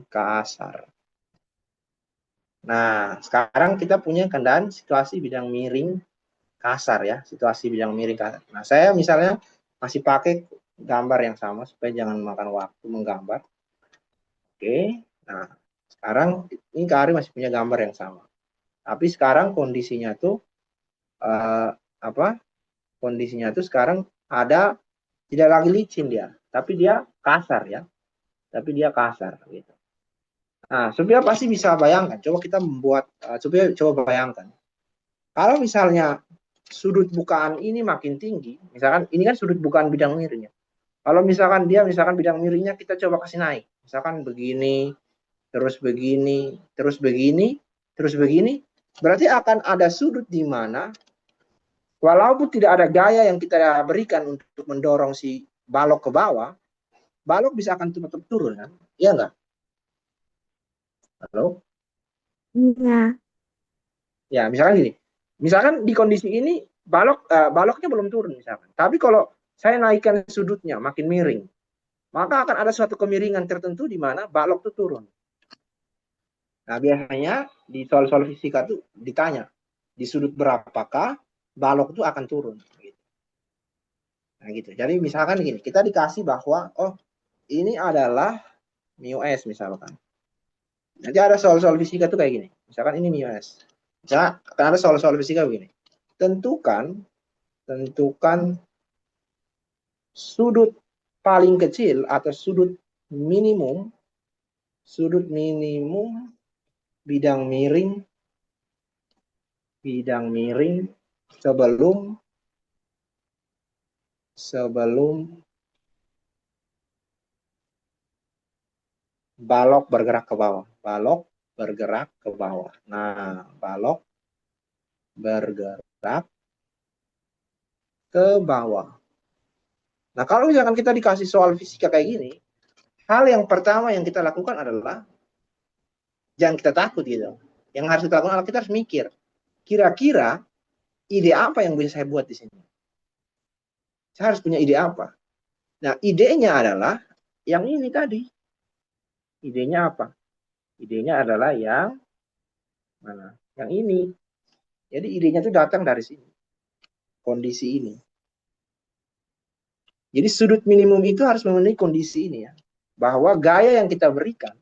kasar. Nah, sekarang kita punya keadaan situasi bidang miring kasar ya, situasi bidang miring kasar. Nah, saya misalnya masih pakai gambar yang sama supaya jangan makan waktu menggambar. Oke, nah sekarang ini Kak Ari masih punya gambar yang sama. Tapi sekarang kondisinya tuh apa? Kondisinya tuh sekarang ada tidak lagi licin dia, tapi dia kasar ya. Tapi dia kasar gitu. Nah, Sophia pasti bisa bayangkan. Coba kita membuat, coba bayangkan. Kalau misalnya sudut bukaan ini makin tinggi, misalkan ini kan sudut bukaan bidang miringnya. Kalau misalkan bidang miringnya kita coba kasih naik, misalkan begini, terus begini, terus begini, terus begini, berarti akan ada sudut di mana walaupun tidak ada gaya yang kita berikan untuk mendorong si balok ke bawah, balok bisa akan tetap turun kan? Iya enggak? Halo? Iya. Ya, misalkan gini. Misalkan di kondisi ini baloknya belum turun misalkan. Tapi kalau saya naikkan sudutnya makin miring, maka akan ada suatu kemiringan tertentu di mana balok itu turun. Nah, biasanya di soal-soal fisika itu ditanya, di sudut berapakah balok itu akan turun. Nah, gitu. Jadi misalkan gini, kita dikasih bahwa, oh ini adalah mu s misalkan. Nanti ada soal-soal fisika itu kayak gini. Misalkan ini mu s. Misalkan akan ada soal-soal fisika begini. Tentukan sudut paling kecil atau sudut minimum bidang miring sebelum balok bergerak ke bawah. Balok bergerak ke bawah. Nah, balok bergerak ke bawah. Nah, kalau misalkan kita dikasih soal fisika kayak gini, hal yang pertama yang kita lakukan adalah jangan kita takut gitu. Yang harus kita lakukan adalah kita harus mikir, kira-kira ide apa yang bisa saya buat di sini? Saya harus punya ide apa? Nah, idenya adalah yang ini tadi. Idenya apa? Idenya adalah yang mana? Yang ini. Jadi idenya itu datang dari sini. Kondisi ini. Jadi sudut minimum itu harus memenuhi kondisi ini ya. Bahwa gaya yang kita berikan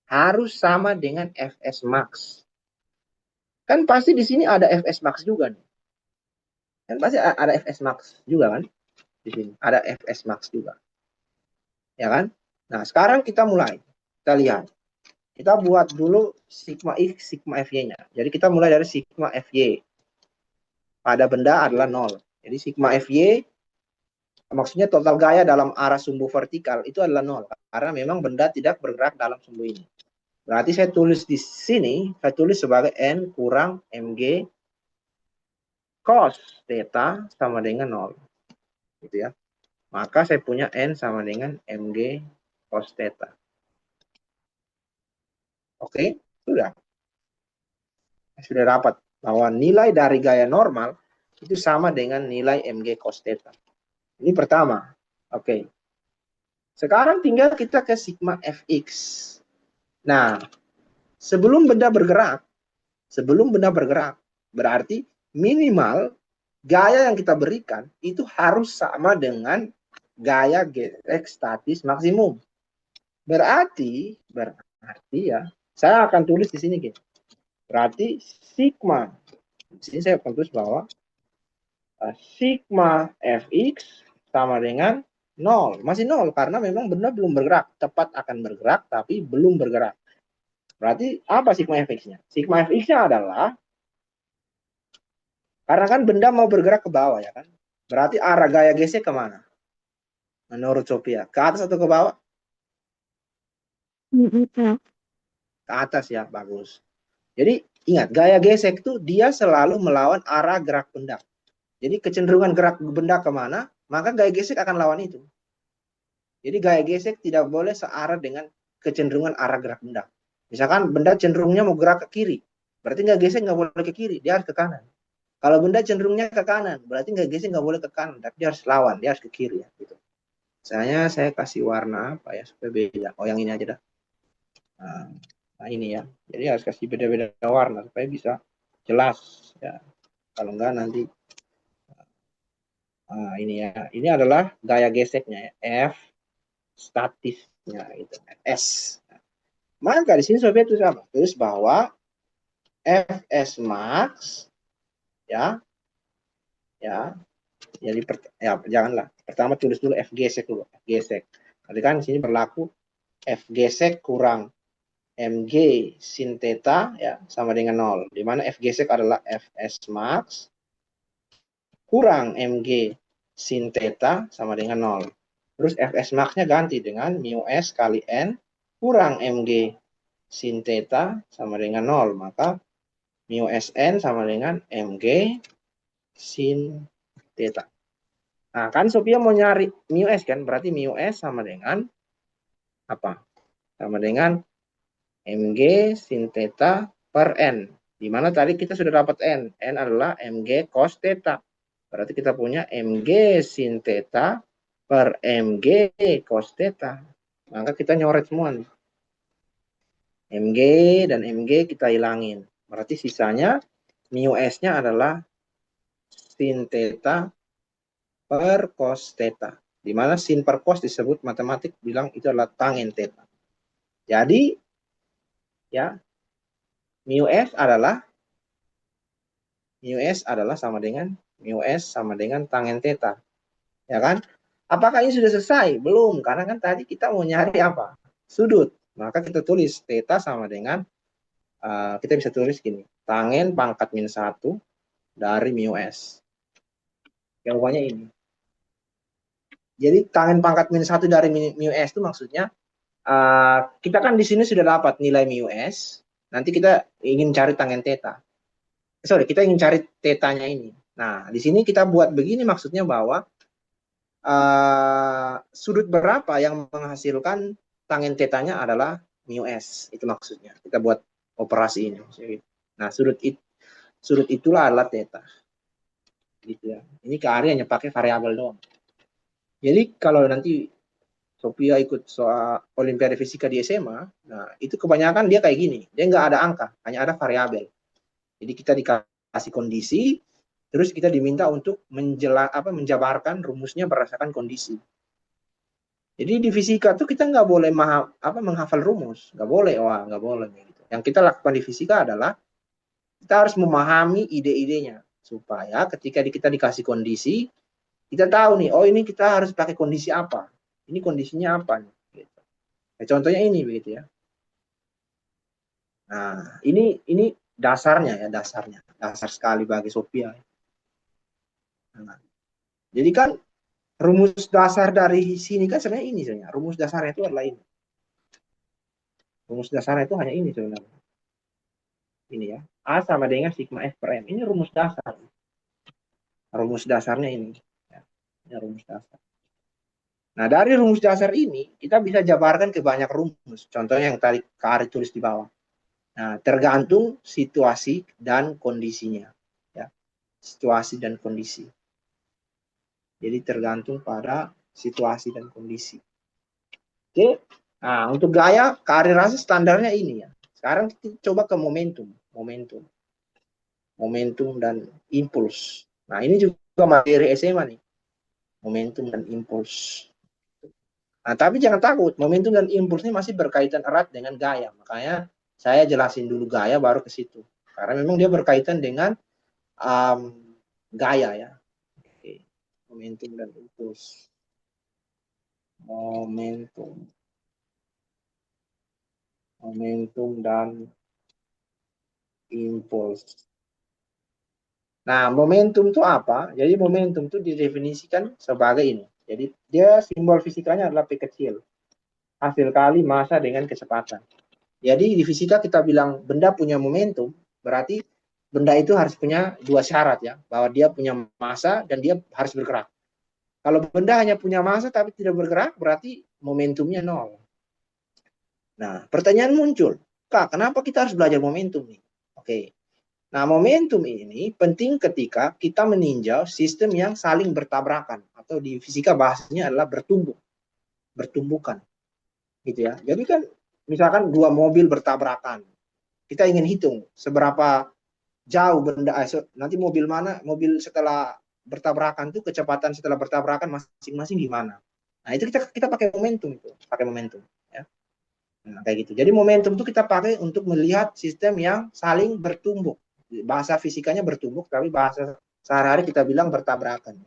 harus sama dengan Fs max. Kan pasti di sini ada Fs max juga nih. Kan pasti ada Fs max juga kan? Di sini ada Fs max juga. Ya kan? Nah, sekarang kita mulai. Kita lihat. Kita buat dulu sigma X, sigma Fy-nya. Jadi kita mulai dari sigma Fy. Pada benda adalah 0. Jadi sigma Fy, maksudnya total gaya dalam arah sumbu vertikal itu adalah 0. Karena memang benda tidak bergerak dalam sumbu ini. Berarti saya tulis di sini, saya tulis sebagai N kurang Mg cos theta sama dengan 0. Gitu ya. Maka saya punya N sama dengan Mg cos theta. Oke, sudah. Sudah dapat bahwa nilai dari gaya normal itu sama dengan nilai Mg cos theta. Ini pertama. Oke. Sekarang tinggal kita ke sigma Fx. Nah, sebelum benda bergerak, berarti minimal gaya yang kita berikan itu harus sama dengan gaya gesek statis maksimum. Berarti ya, saya akan tulis di sini gitu. Berarti sigma, di sini saya akan tulis bahwa sigma Fx sama dengan 0. Masih 0 karena memang benda belum bergerak. Tepat akan bergerak tapi belum bergerak. Berarti apa sigma Fx-nya? Sigma Fx-nya adalah, karena kan benda mau bergerak ke bawah ya kan. Berarti arah gaya gesek kemana? Menurut Sophia. Ke atas atau ke bawah? Ke atas ya, bagus. Jadi ingat, gaya gesek itu dia selalu melawan arah gerak benda. Jadi kecenderungan gerak benda kemana, maka gaya gesek akan lawan itu. Jadi gaya gesek tidak boleh searah dengan kecenderungan arah gerak benda. Misalkan benda cenderungnya mau gerak ke kiri, berarti gaya gesek nggak boleh ke kiri, dia harus ke kanan. Kalau benda cenderungnya ke kanan, berarti gaya gesek nggak boleh ke kanan, tapi dia harus lawan, dia harus ke kiri ya. Gitu. Misalnya saya kasih warna apa ya supaya beda. Oh yang ini aja dah. Nah ini ya. Jadi harus kasih beda-beda warna supaya bisa jelas ya. Kalau enggak nanti ini ya. Ini adalah gaya geseknya ya. F statisnya itu S. Maka di sini Soviet tulis apa? Tulis bahwa Fs max ya jadi janganlah. Pertama tulis dulu F gesek dulu, F gesek. Tadi kan di sini berlaku F gesek kurang mg sin theta ya sama dengan 0. Di mana F gesek adalah Fs max kurang mg sin theta sama dengan 0. Terus Fs max-nya ganti dengan mu s kali n kurang mg sin theta sama dengan 0. Maka mu sn sama dengan mg sin theta. Nah, kan Sophia mau nyari mu s kan, berarti mu s sama dengan apa? Sama dengan mg sin theta per n. Di mana tadi kita sudah dapat n. N adalah mg cos theta. Berarti kita punya mg sin theta per mg cos theta. Maka kita nyoret semua nih. mg dan mg kita hilangin. Berarti sisanya mu s-nya adalah sin theta per cos theta. Di mana sin per cos disebut matematik bilang itu adalah tangen theta. Jadi ya mu s adalah sama dengan mu s sama dengan tangen theta. Ya kan? Apakah ini sudah selesai? Belum, karena kan tadi kita mau nyari apa? Sudut. Maka kita tulis theta sama dengan kita bisa tulis gini, tangen pangkat min 1 dari mu s. Jawabannya ini. Jadi tangen pangkat min 1 dari mu s itu maksudnya kita kan di sini sudah dapat nilai mu s, nanti kita ingin cari tangen theta. Sorry, kita ingin cari tetanya ini. Nah, di sini kita buat begini maksudnya bahwa sudut berapa yang menghasilkan tangen tetanya adalah mu s. Itu maksudnya. Kita buat operasi ini. Nah, sudut itulah adalah theta. Gitu ya. Ini ke Ari hanya pakai variabel doang. Jadi kalau nanti Sophia ikut soal Olimpiade Fisika di SMA, nah itu kebanyakan dia kayak gini, dia nggak ada angka, hanya ada variabel. Jadi kita dikasih kondisi, terus kita diminta untuk menjabarkan rumusnya berdasarkan kondisi. Jadi di fisika tuh kita nggak boleh menghafal rumus, nggak boleh, nggak boleh. Gitu. Yang kita lakukan di fisika adalah kita harus memahami ide-idenya supaya ketika kita dikasih kondisi, kita tahu nih, oh ini kita harus pakai kondisi apa. Ini kondisinya apa nih? Gitu. Nah, contohnya ini begitu ya. Nah, ini dasarnya ya, dasar sekali bagi Sophia. Nah, jadi kan rumus dasar dari sini kan sebenarnya ini sebenarnya. Rumus dasarnya itu adalah ini. Rumus dasarnya itu hanya ini sebenarnya. Ini ya. A sama dengan sigma F per M. Ini rumus dasar. Rumus dasarnya ini. Ya, ini rumus dasar. Nah, dari rumus dasar ini, kita bisa jabarkan ke banyak rumus. Contohnya yang tadi Kak Ari tulis di bawah. Nah, tergantung situasi dan kondisinya. Ya. Situasi dan kondisi. Jadi tergantung pada situasi dan kondisi. Oke. Nah, untuk gaya, Kak Ari rasa standarnya ini ya. Sekarang kita coba ke momentum. Momentum dan impuls. Nah, ini juga materi SMA nih. Momentum dan impuls. Nah, tapi jangan takut, momentum dan impuls ini masih berkaitan erat dengan gaya. Makanya saya jelasin dulu gaya baru ke situ. Karena memang dia berkaitan dengan gaya ya. Oke. Momentum dan impuls. Momentum dan impuls. Nah, momentum itu apa? Jadi momentum itu didefinisikan sebagai ini. Jadi dia simbol fisikanya adalah P kecil. Hasil kali massa dengan kecepatan. Jadi di fisika kita bilang benda punya momentum, berarti benda itu harus punya dua syarat ya, bahwa dia punya massa dan dia harus bergerak. Kalau benda hanya punya massa tapi tidak bergerak, berarti momentumnya nol. Nah, pertanyaan muncul, Kak, kenapa kita harus belajar momentum nih? Oke. Nah, momentum ini penting ketika kita meninjau sistem yang saling bertabrakan atau di fisika bahasanya adalah bertumbukan. Gitu ya. Jadi kan misalkan dua mobil bertabrakan. Kita ingin hitung seberapa jauh benda nanti mobil setelah bertabrakan tuh kecepatan setelah bertabrakan masing-masing di mana. Nah, itu kita pakai momentum itu, pakai momentum ya. Nah, kayak gitu. Jadi momentum itu kita pakai untuk melihat sistem yang saling bertumbuk. Bahasa fisikanya bertumbuk, tapi bahasa sehari-hari kita bilang bertabrakan.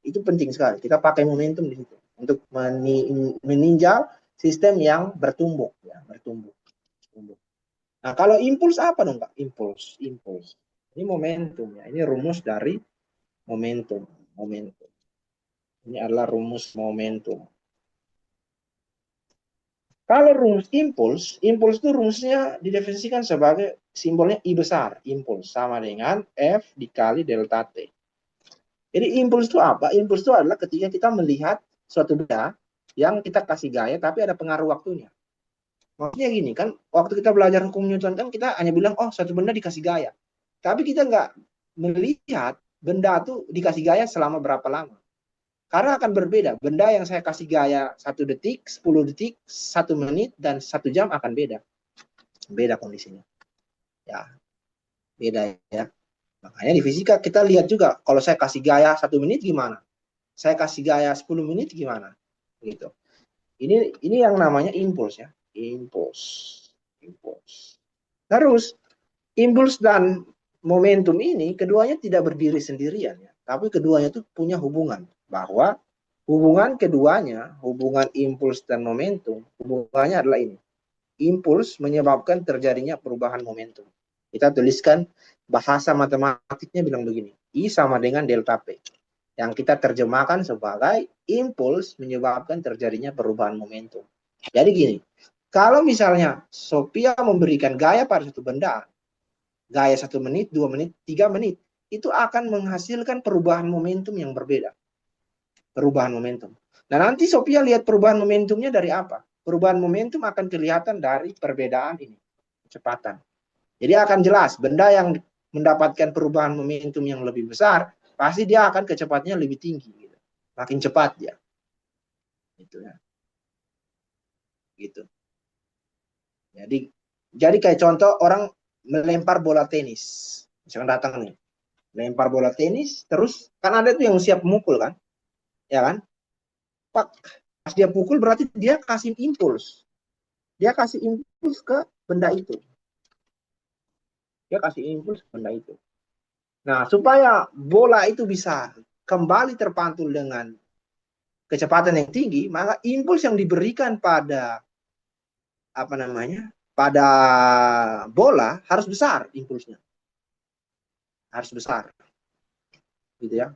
Itu penting sekali. Kita pakai momentum di situ untuk meninjau sistem yang bertumbuk, ya, bertumbuk. Nah, kalau impuls apa dong, Kak? Impuls. Ini momentum ya. Ini rumus dari momentum. Momentum. Ini adalah rumus momentum. Kalau rumus impuls itu rumusnya didefinisikan sebagai simbolnya I besar, impuls sama dengan F dikali delta T. Jadi impuls itu apa? Impuls itu adalah ketika kita melihat suatu benda yang kita kasih gaya tapi ada pengaruh waktunya. Maksudnya gini kan, waktu kita belajar hukum Newton kan kita hanya bilang, oh suatu benda dikasih gaya. Tapi kita nggak melihat benda itu dikasih gaya selama berapa lama. Karena akan berbeda. Benda yang saya kasih gaya 1 detik, 10 detik, 1 menit, dan 1 jam akan beda. Beda kondisinya. Ya, beda ya. Makanya di fisika kita lihat juga, kalau saya kasih gaya 1 menit gimana? Saya kasih gaya 10 menit gimana? Gitu. Ini yang namanya impuls ya. Impuls. Impuls. Terus, impuls dan momentum ini keduanya tidak berdiri sendirian ya. Tapi keduanya itu punya hubungan. Bahwa hubungan keduanya, hubungan impuls dan momentum, hubungannya adalah ini. Impuls menyebabkan terjadinya perubahan momentum. Kita tuliskan bahasa matematiknya bilang begini. I sama dengan delta P. Yang kita terjemahkan sebagai impuls menyebabkan terjadinya perubahan momentum. Jadi gini, kalau misalnya Sophia memberikan gaya pada satu benda, gaya 1 menit, 2 menit, 3 menit, itu akan menghasilkan perubahan momentum yang berbeda. Perubahan momentum. Nah, nanti Sophia lihat perubahan momentumnya dari apa? Perubahan momentum akan kelihatan dari perbedaan ini, kecepatan. Jadi akan jelas, benda yang mendapatkan perubahan momentum yang lebih besar, pasti dia akan kecepatannya lebih tinggi. Gitu. Makin cepat dia. Gitu ya. Gitu. Jadi kayak contoh orang melempar bola tenis. Misalkan datang nih, lempar bola tenis, terus kan ada tuh yang siap mukul kan, ya kan? Pak, pas dia pukul berarti dia kasih impuls. Dia kasih impuls ke benda itu. Dia kasih impuls ke benda itu. Nah, supaya bola itu bisa kembali terpantul dengan kecepatan yang tinggi, maka impuls yang diberikan pada apa namanya? Pada bola harus besar impulsnya. Harus besar. Gitu ya.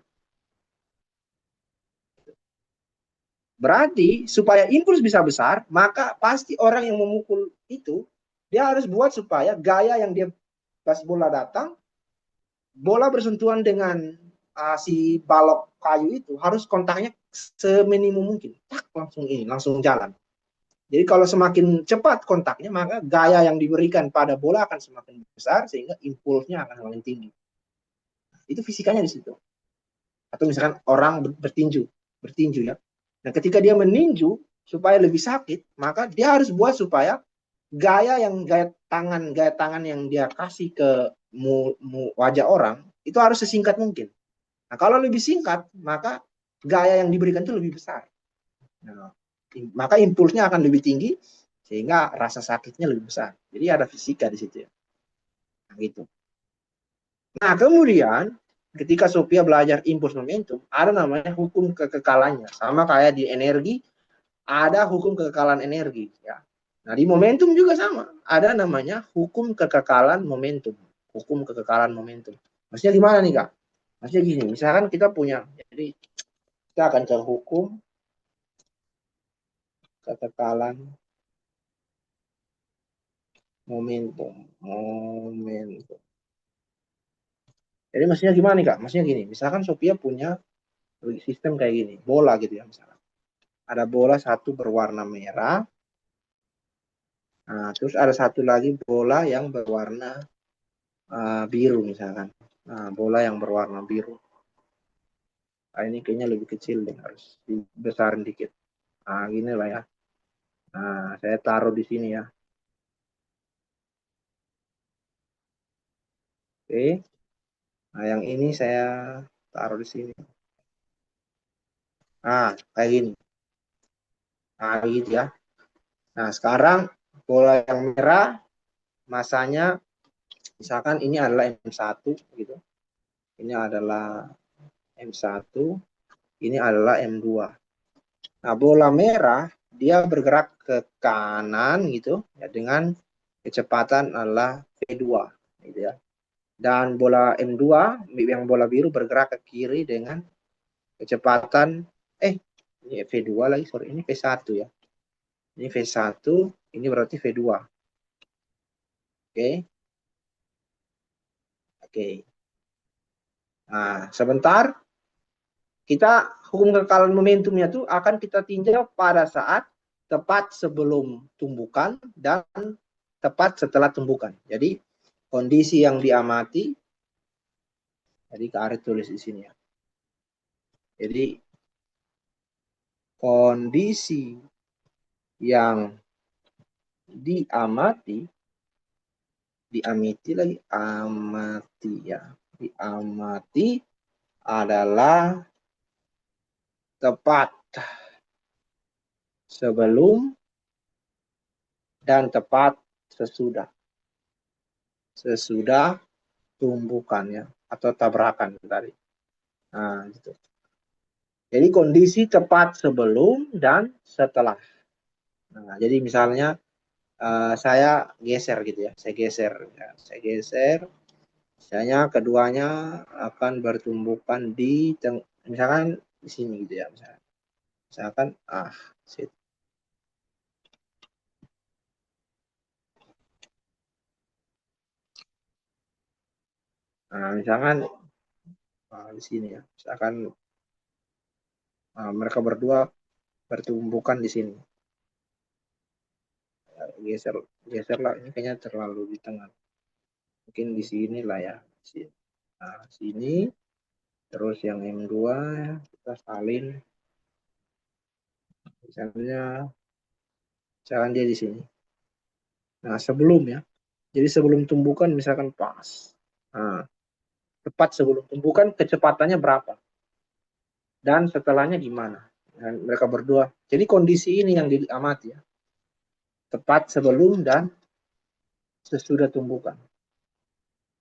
Berarti supaya impuls bisa besar, maka pasti orang yang memukul itu dia harus buat supaya gaya yang dia pas bola datang, bola bersentuhan dengan si balok kayu itu harus kontaknya seminimum mungkin. Tak, langsung ini, langsung jalan. Jadi kalau semakin cepat kontaknya, maka gaya yang diberikan pada bola akan semakin besar sehingga impulsnya akan semakin tinggi. Itu fisikanya di situ. Atau misalkan orang bertinju ya. Nah, ketika dia meninju supaya lebih sakit, maka dia harus buat supaya gaya tangan yang dia kasih ke wajah orang itu harus sesingkat mungkin. Nah, kalau lebih singkat, maka gaya yang diberikan itu lebih besar. Nah, maka impulsnya akan lebih tinggi sehingga rasa sakitnya lebih besar. Jadi ada fisika di situ ya. Nah, gitu. Nah, kemudian ketika Sophia belajar impuls momentum, ada namanya hukum kekekalannya. Sama kayak di energi, ada hukum kekekalan energi. Ya. Nah, di momentum juga sama. Ada namanya hukum kekekalan momentum. Hukum kekekalan momentum. Maksudnya gimana nih, Kak? Maksudnya gini, misalkan kita punya, jadi kita akan cari hukum kekekalan momentum. Momentum. Jadi maksudnya gimana nih Kak? Maksudnya gini, misalkan Sophia punya sistem kayak gini, bola gitu ya misalnya. Ada bola satu berwarna merah, nah, terus ada satu lagi bola yang berwarna biru misalkan. Nah, bola yang berwarna biru. Nah, ini kayaknya lebih kecil deh, harus dibesarin dikit. Nah, gini lah ya. Nah, saya taruh di sini ya. Oke. Nah, yang ini saya taruh di sini. Nah, kayak gini. Nah, gitu ya. Nah, sekarang bola yang merah masanya misalkan ini adalah M1 gitu. Ini adalah M1, ini adalah M2. Nah, bola merah dia bergerak ke kanan gitu ya dengan kecepatan adalah V2 gitu ya. Dan bola M2 yang bola biru bergerak ke kiri dengan kecepatan ini V2 lagi, sorry, ini V1 ya. Ini V1, ini berarti V2. Oke. Oke. Nah, sebentar kita hukum kekalahan momentumnya itu akan kita tinjau pada saat tepat sebelum tumbukan dan tepat setelah tumbukan. Jadi kondisi yang diamati, jadi Kak Arif tulis di sini ya. Jadi kondisi yang diamati lagi amati ya. Diamati adalah tepat sebelum dan tepat sesudah. Sesudah tumbukan ya atau tabrakan tadi. Nah, gitu. Jadi kondisi tepat sebelum dan setelah. Nah, jadi misalnya saya geser gitu ya, saya geser, misalnya keduanya akan bertumbukan di misalkan di sini gitu ya, misalkan sit. Nah, misalkan di sini ya, misalkan mereka berdua bertumbukan di sini. Geser, geser lah, ini kayaknya terlalu di tengah. Mungkin di sini lah ya, nah, sini. Terus yang M2 kita salin, misalnya misalkan dia di sini. Nah, sebelum ya. Jadi sebelum tumbukan misalkan pas. Nah, tepat sebelum tumbukan kecepatannya berapa? Dan setelahnya gimana? Dan mereka berdua. Jadi kondisi ini yang diamati ya. Tepat sebelum dan sesudah tumbukan.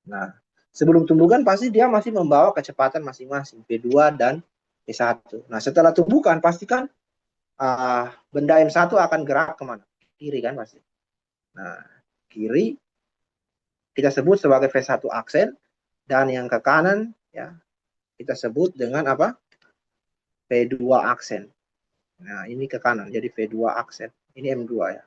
Nah, sebelum tumbukan pasti dia masih membawa kecepatan masing-masing V2 dan V1. Nah, setelah tumbukan pastikan benda M1 akan gerak kemana? Kiri kan pasti. Nah, kiri kita sebut sebagai V1 aksen dan yang ke kanan ya kita sebut dengan apa? V2 aksen. Nah, ini ke kanan jadi V2 aksen. Ini M2 ya.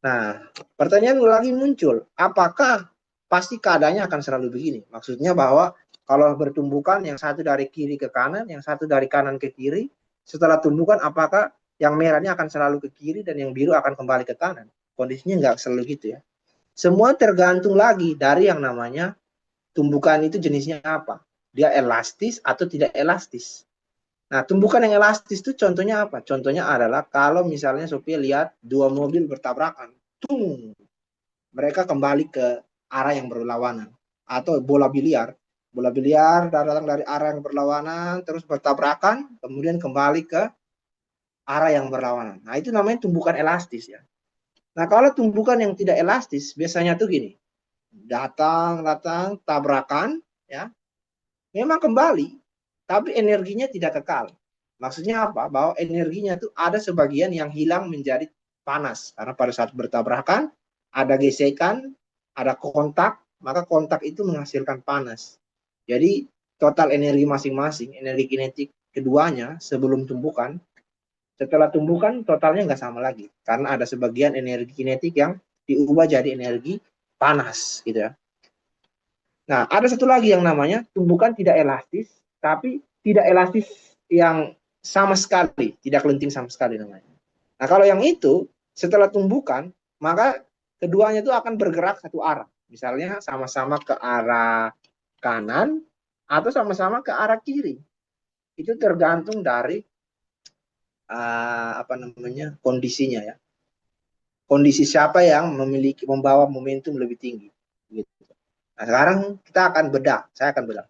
Nah, pertanyaan lagi muncul, apakah pasti keadaannya akan selalu begini? Maksudnya bahwa kalau bertumbukan yang satu dari kiri ke kanan, yang satu dari kanan ke kiri, setelah tumbukan apakah yang merahnya akan selalu ke kiri dan yang biru akan kembali ke kanan? Kondisinya nggak selalu gitu ya. Semua tergantung lagi dari yang namanya tumbukan itu jenisnya apa. Dia elastis atau tidak elastis. Nah, tumbukan yang elastis itu contohnya apa? Contohnya adalah kalau misalnya Sophia lihat dua mobil bertabrakan. Tung, mereka kembali ke arah yang berlawanan. Atau bola biliar. Bola biliar datang dari arah yang berlawanan, terus bertabrakan, kemudian kembali ke arah yang berlawanan. Nah, itu namanya tumbukan elastis ya. Nah, kalau tumbukan yang tidak elastis, biasanya tuh gini. Datang, tabrakan, ya. Memang kembali, tapi energinya tidak kekal. Maksudnya apa? Bahwa energinya itu ada sebagian yang hilang menjadi panas. Karena pada saat bertabrakan, ada gesekan, ada kontak, maka kontak itu menghasilkan panas. Jadi total energi masing-masing, energi kinetik keduanya sebelum tumbukan, setelah tumbukan totalnya nggak sama lagi. Karena ada sebagian energi kinetik yang diubah jadi energi panas gitu ya. Nah, ada satu lagi yang namanya tumbukan tidak elastis, tapi tidak elastis yang sama sekali, tidak lenting sama sekali namanya. Nah, kalau yang itu setelah tumbukan, maka keduanya itu akan bergerak satu arah. Misalnya sama-sama ke arah kanan atau sama-sama ke arah kiri. Itu tergantung dari apa namanya kondisinya ya. Kondisi siapa yang membawa momentum lebih tinggi. Gitu. Nah, sekarang kita akan bedah. Saya akan bedah.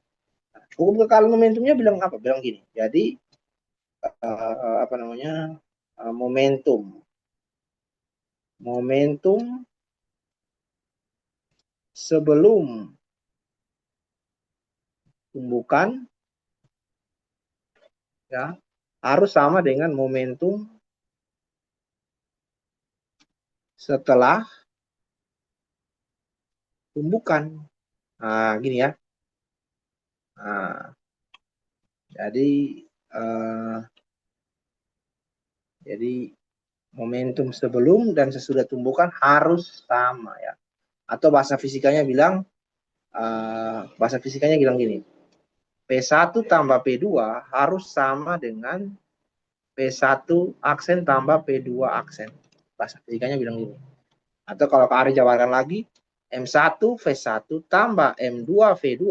Hukum kekal momentumnya bilang apa? Bilang gini. Jadi apa namanya momentum sebelum tumbukan ya harus sama dengan momentum setelah tumbukan. Nah, gini ya. Nah, jadi eh, jadi momentum sebelum dan sesudah tumbukan harus sama ya. Atau bahasa fisikanya bilang gini. P1 tambah P2 harus sama dengan P1 aksen tambah P2 aksen. Bahasa fisikanya bilang gini. Atau kalau Kak Ari jabarkan lagi, M1 V1 tambah M2 V2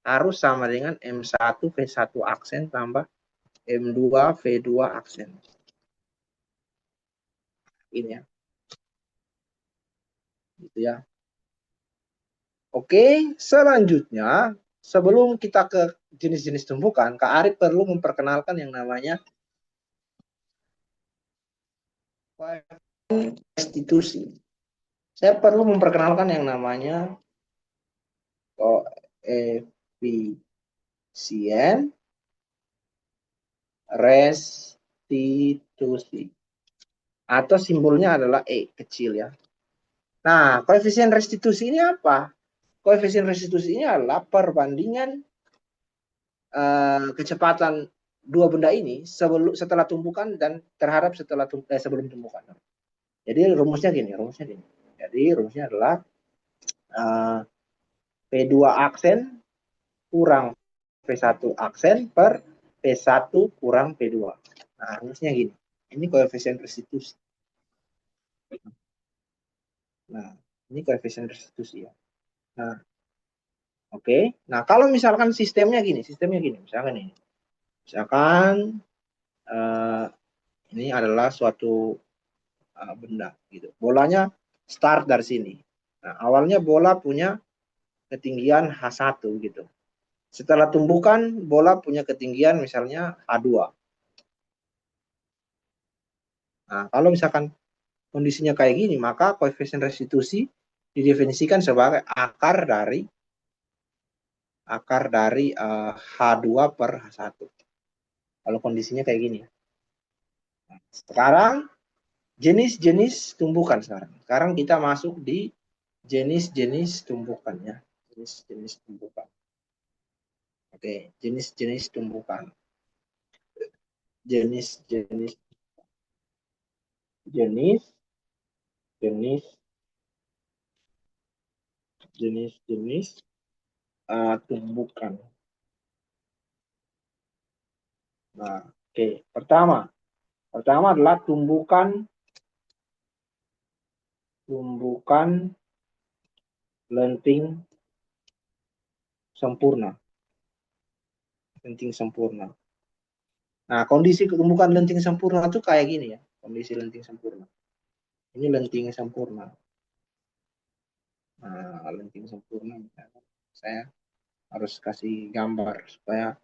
harus sama dengan M1 V1 aksen tambah M2 V2 aksen. Ini ya. Gitu ya. Oke, selanjutnya sebelum kita ke jenis-jenis tumbukan, Kak Ari perlu memperkenalkan yang namanya restitusi. Saya perlu memperkenalkan yang namanya koefisien restitusi. Atau simbolnya adalah E kecil ya. Nah, koefisien restitusi ini apa? Koefisien restitusi ini adalah perbandingan kecepatan dua benda ini setelah tumbukan dan terhadap sebelum tumbukan. Jadi rumusnya gini. Jadi rumusnya adalah P2 aksen kurang P1 aksen per P1 kurang P2. Nah, rumusnya gini. Ini koefisien restitusi. Nah, ini koefisien restitusi ya. Nah, oke. Nah, kalau misalkan sistemnya gini. Misalkan ini. Misalkan uh, ini adalah suatu benda gitu. Bolanya start dari sini. Nah, awalnya bola punya ketinggian H1 gitu. Setelah tumbukan, bola punya ketinggian misalnya H2. Nah, kalau misalkan kondisinya kayak gini, maka koefisien restitusi didefinisikan sebagai akar dari H2 per H1. Kalau kondisinya kayak gini. Sekarang jenis-jenis tumbukan sekarang. Sekarang kita masuk di jenis-jenis tumbukan ya. Jenis-jenis tumbukan. Oke, jenis-jenis tumbukan. Jenis-jenis jenis jenis jenis-jenis tumbukan. Nah, oke. Pertama adalah tumbukan lenting sempurna. Lenting sempurna. Nah, kondisi tumbukan lenting sempurna itu kayak gini ya. Kondisi lenting sempurna. Ini lenting sempurna. Nah, lenting sempurna. Saya harus kasih gambar supaya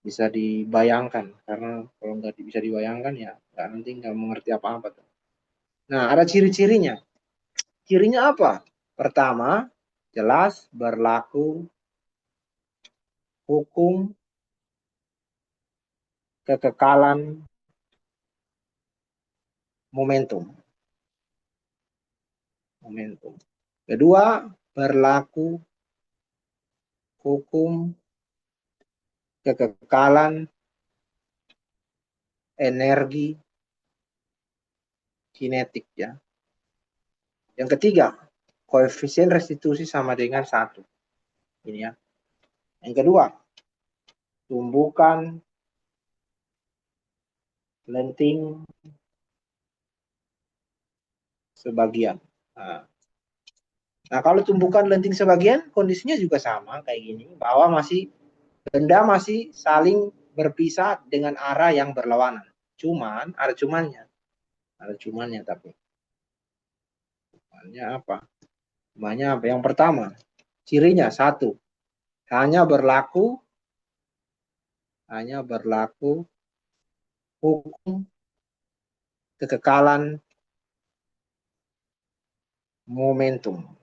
bisa dibayangkan. Karena kalau nggak bisa dibayangkan ya nanti nggak mengerti apa-apa. Nah, ada ciri-cirinya. Cirinya apa? Pertama, jelas berlaku hukum kekekalan momentum. Kedua, berlaku hukum kekekalan energi kinetik ya. Yang ketiga, koefisien restitusi sama dengan 1. Ini ya. Yang kedua, tumbukan lenting sebagian. Nah, kalau tumbukan lenting sebagian, kondisinya juga sama kayak gini, bahwa benda masih saling berpisah dengan arah yang berlawanan. Cuman, ada cumannya tapi. Cumannya apa? Cumannya apa? Yang pertama, cirinya satu, hanya berlaku hukum kekekalan momentum.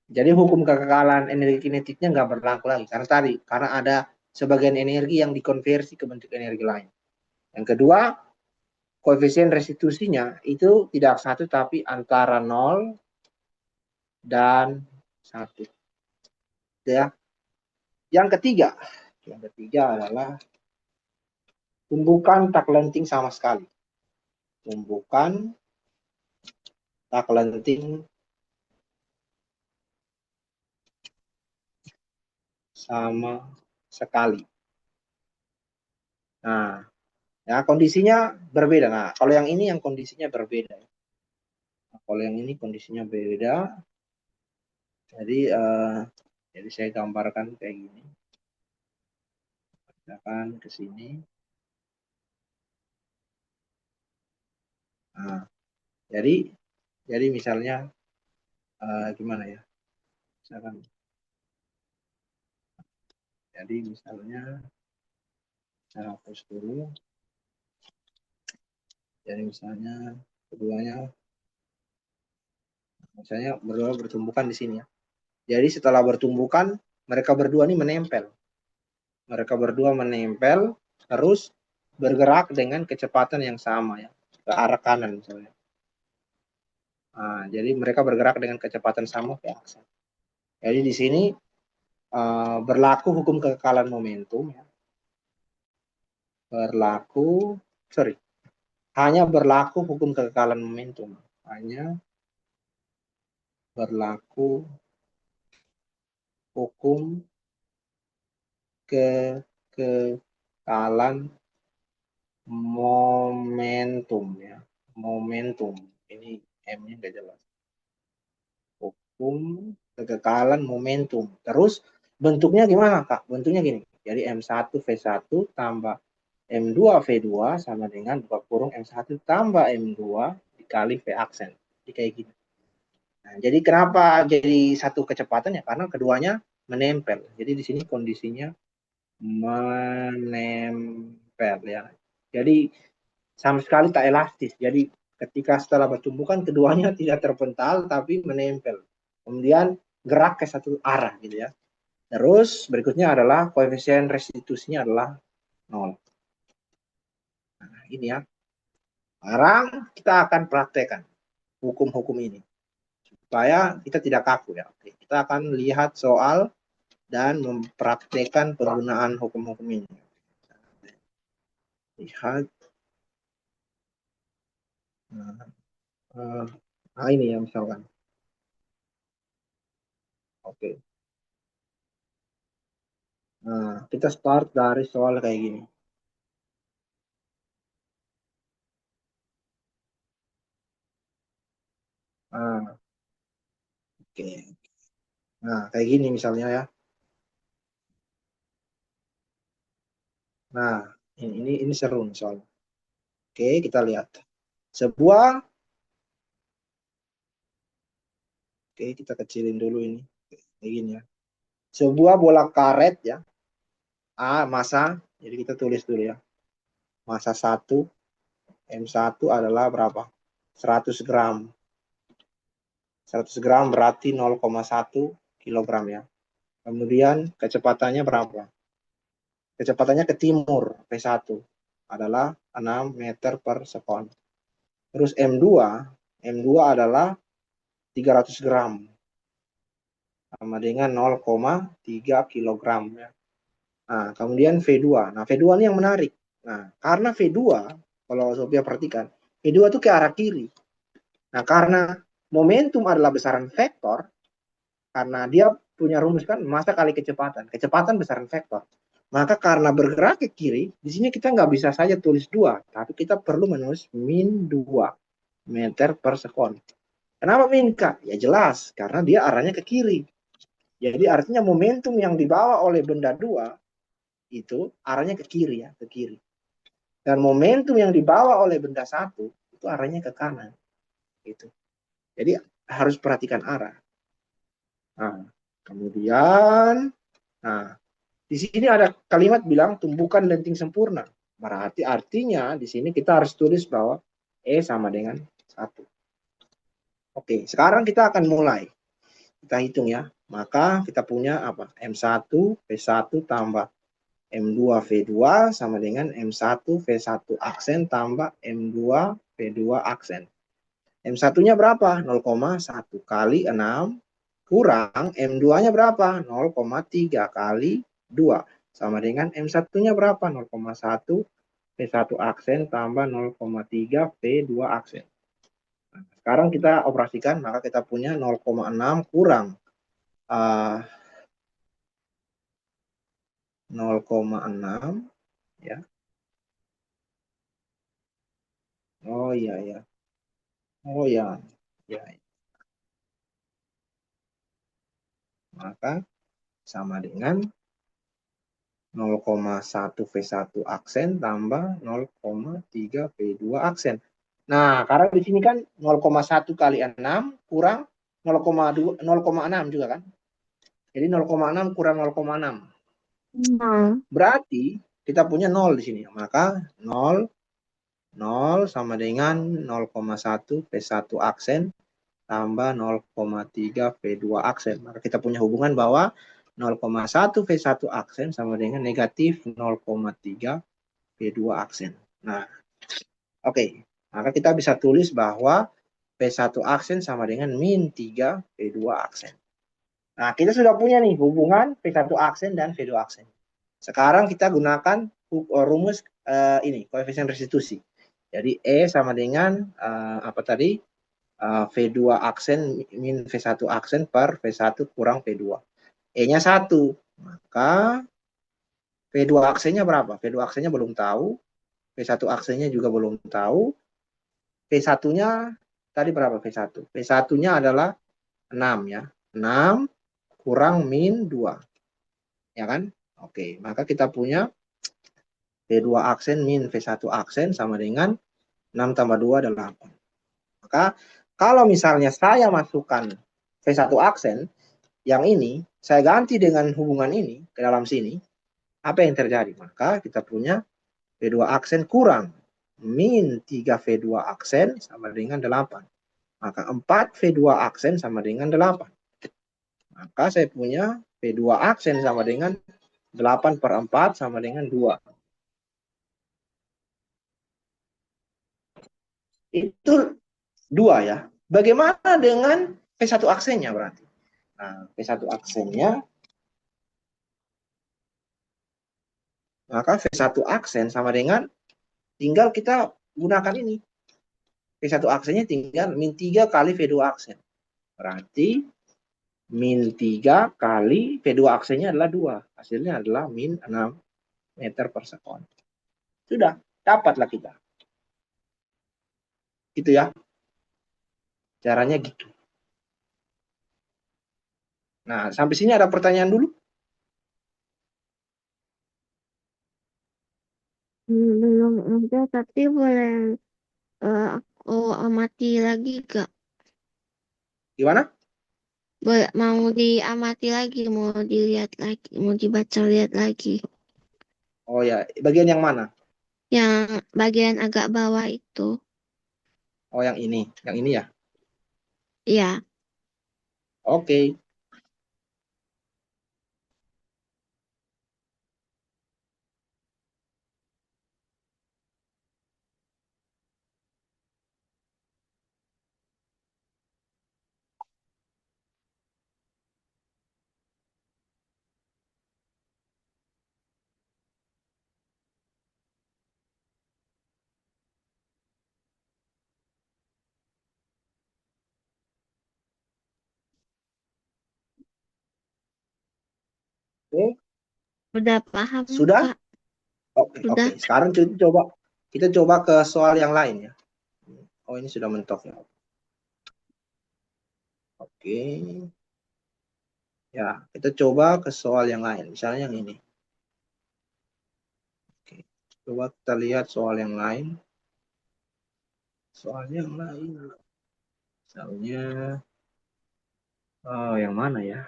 Jadi hukum kekekalan energi kinetiknya nggak berlaku lagi karena ada sebagian energi yang dikonversi ke bentuk energi lain. Yang kedua, koefisien restitusinya itu tidak satu tapi antara 0 dan 1. Ya. Yang ketiga adalah tumbukan tak lenting sama sekali. Tumbukan tak lenting sama sekali. Nah, ya kondisinya berbeda. Nah, kalau yang ini yang kondisinya berbeda. Nah, kalau yang ini kondisinya beda. Jadi saya gambarkan kayak gini. Misalkan ke sini. Nah, jadi misalnya gimana ya? Misalkan, jadi misalnya saya hapus dulu. Jadi misalnya keduanya, misalnya berdua bertumbukan di sini ya. Jadi setelah bertumbukan, mereka berdua ini menempel. Terus bergerak dengan kecepatan yang sama ya, ke arah kanan misalnya. Nah, jadi mereka bergerak dengan kecepatan sama ke aksen. Jadi di sini berlaku hukum kekekalan momentum ya. Hanya berlaku hukum kekekalan momentum. Hanya berlaku hukum kekekalan momentum ya. Momentum. Ini M-nya nggak jelas. Hukum kekekalan momentum. Terus bentuknya gimana, Kak? Bentuknya gini. Jadi M1V1 tambah M2V2 sama dengan buka kurung M1 tambah M2 dikali V aksen. Jadi kayak gini. Nah, jadi kenapa jadi satu kecepatan ya? Karena keduanya menempel. Jadi di sini kondisinya menempel ya. Jadi sama sekali tak elastis. Jadi ketika setelah bertumbukan keduanya tidak terpental tapi menempel. Kemudian gerak ke satu arah gitu ya. Terus berikutnya adalah koefisien restitusinya adalah 0. Nah, ini ya. Sekarang kita akan praktekkan hukum-hukum ini supaya kita tidak kaku ya. Oke, kita akan lihat soal dan mempraktekkan penggunaan hukum-hukum ini. Lihat. Nah, ini ya misalkan. Oke. Nah, kita start dari soal kayak gini. Nah, oke. Nah, kayak gini misalnya ya. Nah, ini seru nih soalnya. Oke, kita lihat. Sebuah, oke kita kecilin dulu ini. Kayak gini ya. Sebuah bola karet ya. Massa, jadi kita tulis dulu ya. Massa 1, M1 adalah berapa? 100 gram. 100 gram berarti 0,1 kilogram ya. Kemudian kecepatannya berapa? Kecepatannya ke timur, P1 adalah 6 meter per sekon. Terus M2 adalah 300 gram sama dengan 0,3 kilogram ya. Nah, kemudian V2. Nah, V2 ini yang menarik. Nah, karena V2, kalau Sophia perhatikan, V2 itu ke arah kiri. Nah, karena momentum adalah besaran vektor, Karena dia punya rumus kan massa kali kecepatan. Kecepatan besaran vektor. Maka karena bergerak ke kiri, di sini kita nggak bisa saja tulis 2, tapi kita perlu menulis min 2 meter per sekon. Kenapa min, Kak? Ya jelas, karena dia arahnya ke kiri. Jadi artinya momentum yang dibawa oleh benda 2 itu arahnya ke kiri ya, ke kiri. Dan momentum yang dibawa oleh benda 1 itu arahnya ke kanan. Gitu. Jadi harus perhatikan arah. Nah, kemudian, nah di sini ada kalimat bilang tumbukan lenting sempurna. Berarti artinya di sini kita harus tulis bahwa E sama dengan 1. Oke, sekarang kita akan mulai. Kita hitung ya. Maka kita punya apa? M1 V1 tambah M2 V2 sama dengan M1 V1 aksen tambah M2 V2 aksen. M1-nya berapa? 0,1 kali 6 kurang M2-nya berapa? 0,3 kali 2 sama dengan M1-nya berapa? 0,1 V1 aksen tambah 0,3 V2 aksen. Nah, sekarang kita operasikan, maka kita punya 0,6 kurang 0,6 ya. Oh iya ya. Oh ya. Ya. Maka sama dengan 0,1 V1 aksen tambah 0,3 V2 aksen. Nah, karena di sini kan 0,1 kali 6 kurang 0,2 0,6 juga kan. Jadi 0,6 kurang 0,6. Nol. Berarti kita punya 0 di sini. Maka 0 0 sama dengan 0,1 V1 aksen tambah 0,3 V2 aksen. Maka kita punya hubungan bahwa 0,1 V1 aksen sama dengan negatif 0,3 V2 aksen. Nah, oke. Maka kita bisa tulis bahwa V1 aksen sama dengan min 3 V2 aksen. Nah, kita sudah punya nih hubungan V1 aksen dan V2 aksen. Sekarang kita gunakan rumus ini, koefisien restitusi. Jadi E sama dengan apa tadi? V2 aksen min V1 aksen per V1 kurang V2. E-nya 1. Maka V2 aksennya berapa? V2 aksennya belum tahu. V1 aksennya juga belum tahu. V1-nya tadi berapa V1? V1-nya adalah 6 ya. 6 kurang min 2. Ya kan? Oke, maka kita punya V2 aksen min V1 aksen sama dengan 6 tambah 2 adalah 8. Maka kalau misalnya saya masukkan V1 aksen, yang ini saya ganti dengan hubungan ini ke dalam sini, apa yang terjadi? Maka kita punya V2 aksen kurang min 3 V2 aksen sama dengan 8. Maka 4 V2 aksen sama dengan 8. Maka saya punya V2 aksen sama dengan 8 per 4 sama dengan 2. Itu 2 ya. Bagaimana dengan V1 aksennya berarti? Nah, V1 aksennya, maka V1 aksen sama dengan tinggal kita gunakan ini. V1 aksennya tinggal min 3 kali V2 aksen. Berarti min 3 kali V2 aksennya adalah 2. Hasilnya adalah min 6 meter per sekon. Sudah, dapatlah kita. Gitu ya. Caranya gitu. Nah, sampai sini ada pertanyaan dulu? Belum ada, tapi boleh aku amati lagi gak? Gimana? Boleh, mau diamati lagi, mau dilihat lagi, mau dibaca lihat lagi. Oh ya, bagian yang mana? Yang bagian agak bawah itu. Oh, yang ini. Yang ini ya. Ya, Oke. Oke, Udah paham, sudah? Kak. Oke, Udah. oke. Sekarang kita coba ke soal yang lain ya. Oh, ini sudah mentok ya. Oke. Ya, kita coba ke soal yang lain. Misalnya yang ini. Oke. Coba kita lihat soal yang lain. Soal yang lain. Misalnya, oh, yang mana ya?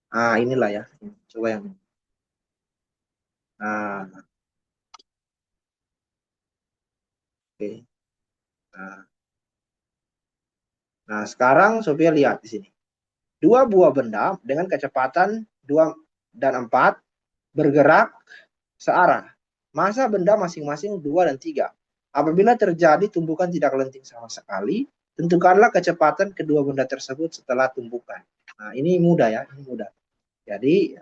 Ah, inilah ya. Coba yang ini. Ah, oke. Nah, nah, sekarang Sophia lihat di sini. Dua buah benda dengan kecepatan 2 dan 4 bergerak searah. Masa benda masing-masing 2 dan 3. Apabila terjadi tumbukan tidak lenting sama sekali, tentukanlah kecepatan kedua benda tersebut setelah tumbukan. Nah, ini mudah ya, ini mudah. Jadi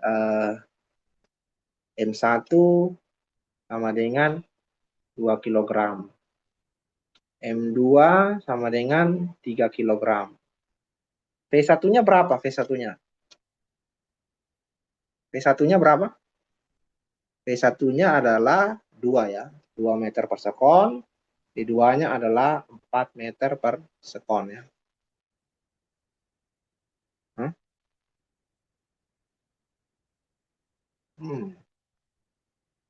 M1 sama dengan 2 kg. M2 sama dengan 3 kg. V1-nya berapa? V1-nya? V1-nya berapa? V1-nya adalah 2 ya. 2 meter per sekon. V2-nya adalah 4 meter per sekon ya. Hah? Hmm.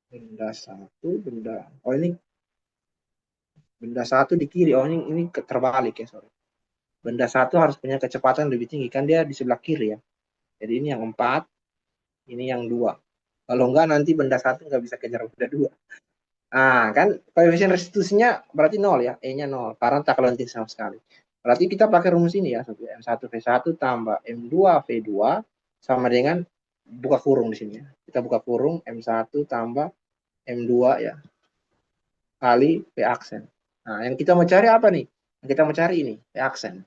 Benda satu, benda. Oh, ini benda satu di kiri. Oh, ini terbalik ya, sorry. Benda satu harus punya kecepatan lebih tinggi. Kan dia di sebelah kiri ya. Jadi ini yang 4, ini yang 2. Kalau enggak nanti benda satu nggak bisa kejar benda 2. Ah, kan koefisien restitusinya berarti 0 ya. E-nya 0 karena tak kelenting sama sekali. Berarti kita pakai rumus ini ya. M1V1 tambah M2V2 sama dengan buka kurung di sini ya. Kita buka kurung M1 tambah M2 ya kali P aksen. Nah, yang kita mau cari apa nih? Yang kita mau cari ini, P aksen.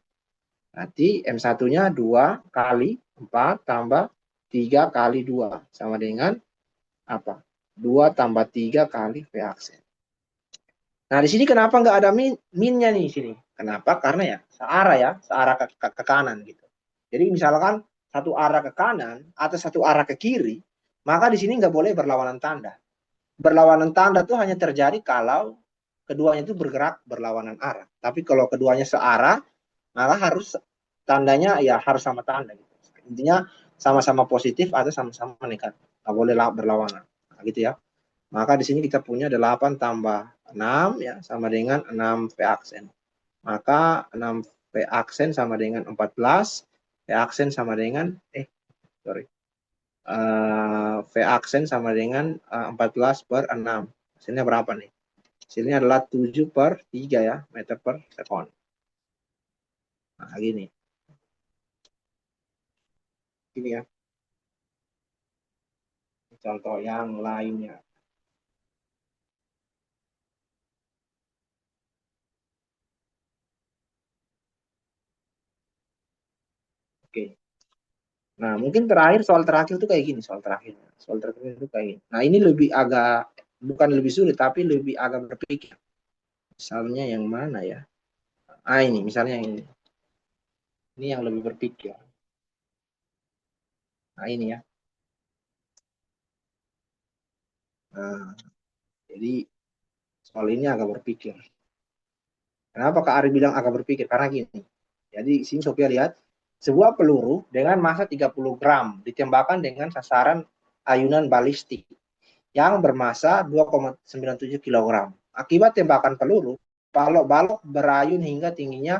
Berarti M1-nya 2 kali 4 tambah 3 kali 2 sama dengan apa? 2 tambah 3 kali V aksen. Nah, di sini kenapa nggak ada minnya nih di sini? Kenapa? Karena ya searah ke kanan gitu. Jadi misalkan satu arah ke kanan atau satu arah ke kiri, maka di sini nggak boleh berlawanan tanda. Berlawanan tanda tuh hanya terjadi kalau keduanya itu bergerak berlawanan arah. Tapi kalau keduanya searah, maka harus tandanya ya harus sama tanda. Gitu. Intinya sama-sama positif atau sama-sama negatif. Nggak boleh berlawanan. Nah, gitu ya. Maka di sini kita punya 8 tambah 6 ya sama dengan 6 V aksen. Maka 6 V aksen sama dengan 14. V aksen sama dengan sorry. V aksen sama dengan 14 per 6. Hasilnya berapa nih? Hasilnya adalah 7 per 3 ya, meter per sekon. Nah, gini. Ini ya. Contoh yang lainnya. Oke. Nah, mungkin soal terakhir itu kayak gini, soal terakhir. Soal terakhir itu kayak gini. Nah, ini lebih agak bukan lebih sulit tapi lebih agak berpikir. Misalnya yang mana ya? Ah, ini misalnya yang ini. Ini yang lebih berpikir. Nah, ini ya. Nah, jadi soal ini agak berpikir. Kenapa Kak Ari bilang agak berpikir? Karena gini. Jadi sini Sophia lihat sebuah peluru dengan massa 30 gram ditembakkan dengan sasaran ayunan balistik yang bermassa 2,97 kg. Akibat tembakan peluru, balok berayun hingga tingginya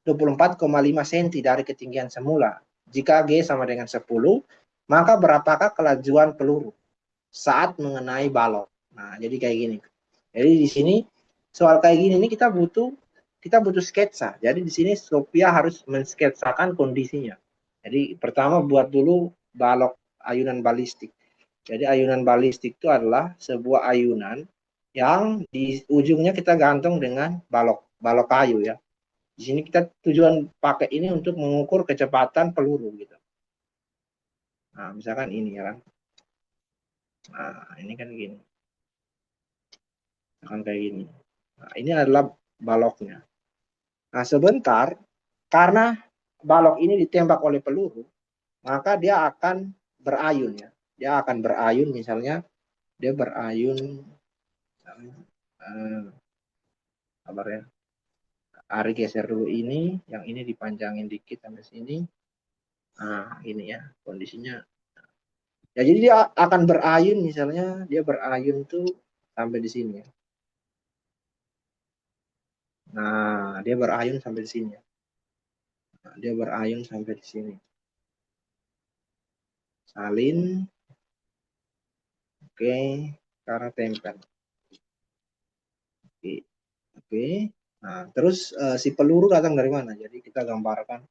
24,5 cm dari ketinggian semula. Jika G sama dengan 10, maka berapakah kelajuan peluru saat mengenai balok? Nah, jadi kayak gini. Jadi di sini soal kayak gini ini kita butuh sketsa. Jadi di sini Sophia harus mensketsakan kondisinya. Jadi pertama buat dulu balok ayunan balistik. Jadi ayunan balistik itu adalah sebuah ayunan yang di ujungnya kita gantung dengan balok kayu ya. Di sini kita tujuan pakai ini untuk mengukur kecepatan peluru gitu. Nah, misalkan ini ya kan. Nah, ini kan gini. Misalkan kayak gini. Nah, ini adalah baloknya. Nah, sebentar karena balok ini ditembak oleh peluru, maka dia akan berayun ya. Dia akan berayun, misalnya dia berayun, kabar ya. Ari geser dulu ini, yang ini dipanjangin dikit sampai sini. Nah, ini ya kondisinya. Ya, jadi dia akan berayun, misalnya dia berayun tuh sampai di sini ya. Nah, dia berayun sampai di sini ya. Nah, dia berayun sampai di sini. Salin. Oke, karena tempel. Oke. Oke. Nah, terus si peluru datang dari mana? Jadi kita gambarkan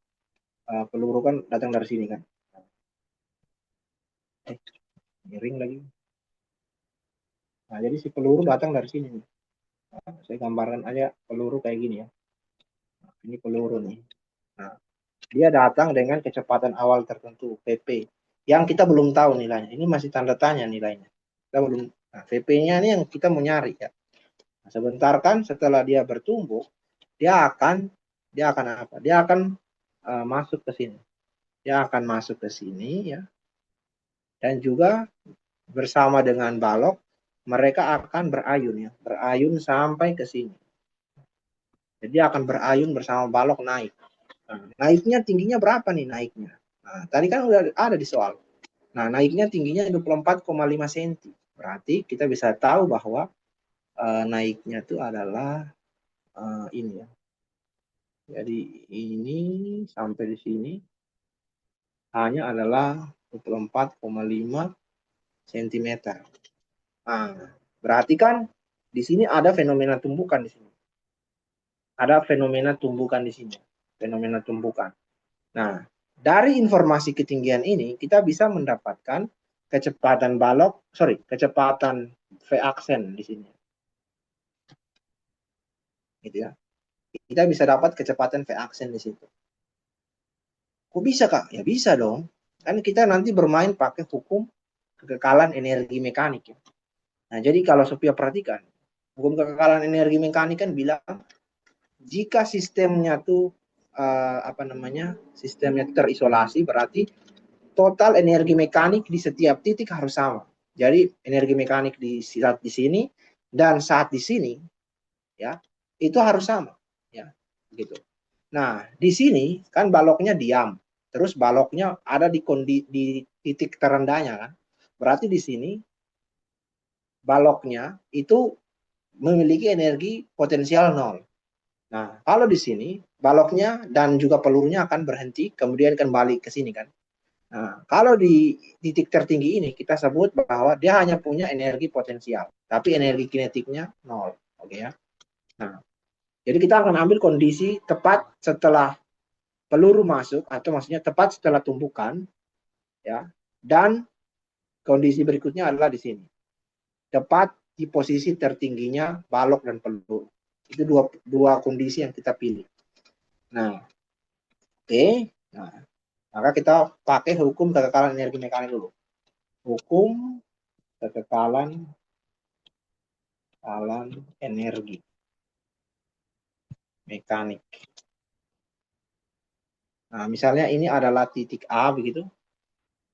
peluru kan datang dari sini kan. Miring lagi. Nah, jadi si peluru datang dari sini. Nah, saya gambarkan aja peluru kayak gini ya. Nah, ini peluru nih. Nah, dia datang dengan kecepatan awal tertentu, VP, yang kita belum tahu nilainya. Ini masih tanda tanya nilainya. Kita belum. Nah, VP-nya ini yang kita mau nyari ya. Nah, sebentar kan setelah dia bertumbuh, dia akan apa? Dia akan masuk ke sini. Dia akan masuk ke sini ya. Dan juga bersama dengan balok mereka akan berayun ya, berayun sampai ke sini. Jadi akan berayun bersama balok naik. Nah, naiknya tingginya berapa nih naiknya? Nah, tadi kan udah ada di soal. Nah, naiknya tingginya 24,5 cm. Berarti kita bisa tahu bahwa naiknya itu adalah ini ya. Jadi ini sampai di sini hanya adalah 24,5 cm. Nah, berarti kan di sini ada fenomena tumbukan di sini. Ada fenomena tumbukan di sini. Fenomena tumbukan. Nah, dari informasi ketinggian ini kita bisa mendapatkan kecepatan kecepatan V aksen di sini. Gitu ya. Kita bisa dapat kecepatan V aksen di situ. Kok bisa, Kak? Ya bisa dong. Kan kita nanti bermain pakai hukum kekekalan energi mekanik ya. Nah, jadi kalau Sophia perhatikan, hukum kekekalan energi mekanik kan bilang jika sistemnya tuh sistemnya terisolasi, berarti total energi mekanik di setiap titik harus sama. Jadi energi mekanik di saat di sini dan saat di sini ya itu harus sama ya gitu. Nah, di sini kan baloknya diam. Terus baloknya ada di titik terendahnya kan. Berarti di sini baloknya itu memiliki energi potensial nol. Nah, kalau di sini baloknya dan juga pelurunya akan berhenti, kemudian kembali ke sini kan. Nah, kalau di titik tertinggi ini kita sebut bahwa dia hanya punya energi potensial, tapi energi kinetiknya nol. Oke ya. Nah, jadi kita akan ambil kondisi tepat setelah peluru masuk, atau maksudnya tepat setelah tumpukan, ya. Dan kondisi berikutnya adalah di sini, tepat di posisi tertingginya balok dan peluru. Itu dua kondisi yang kita pilih. Nah, oke. Nah, maka kita pakai hukum kekekalan energi mekanik dulu. Hukum kekekalan energi mekanik. Nah, misalnya ini adalah titik A begitu.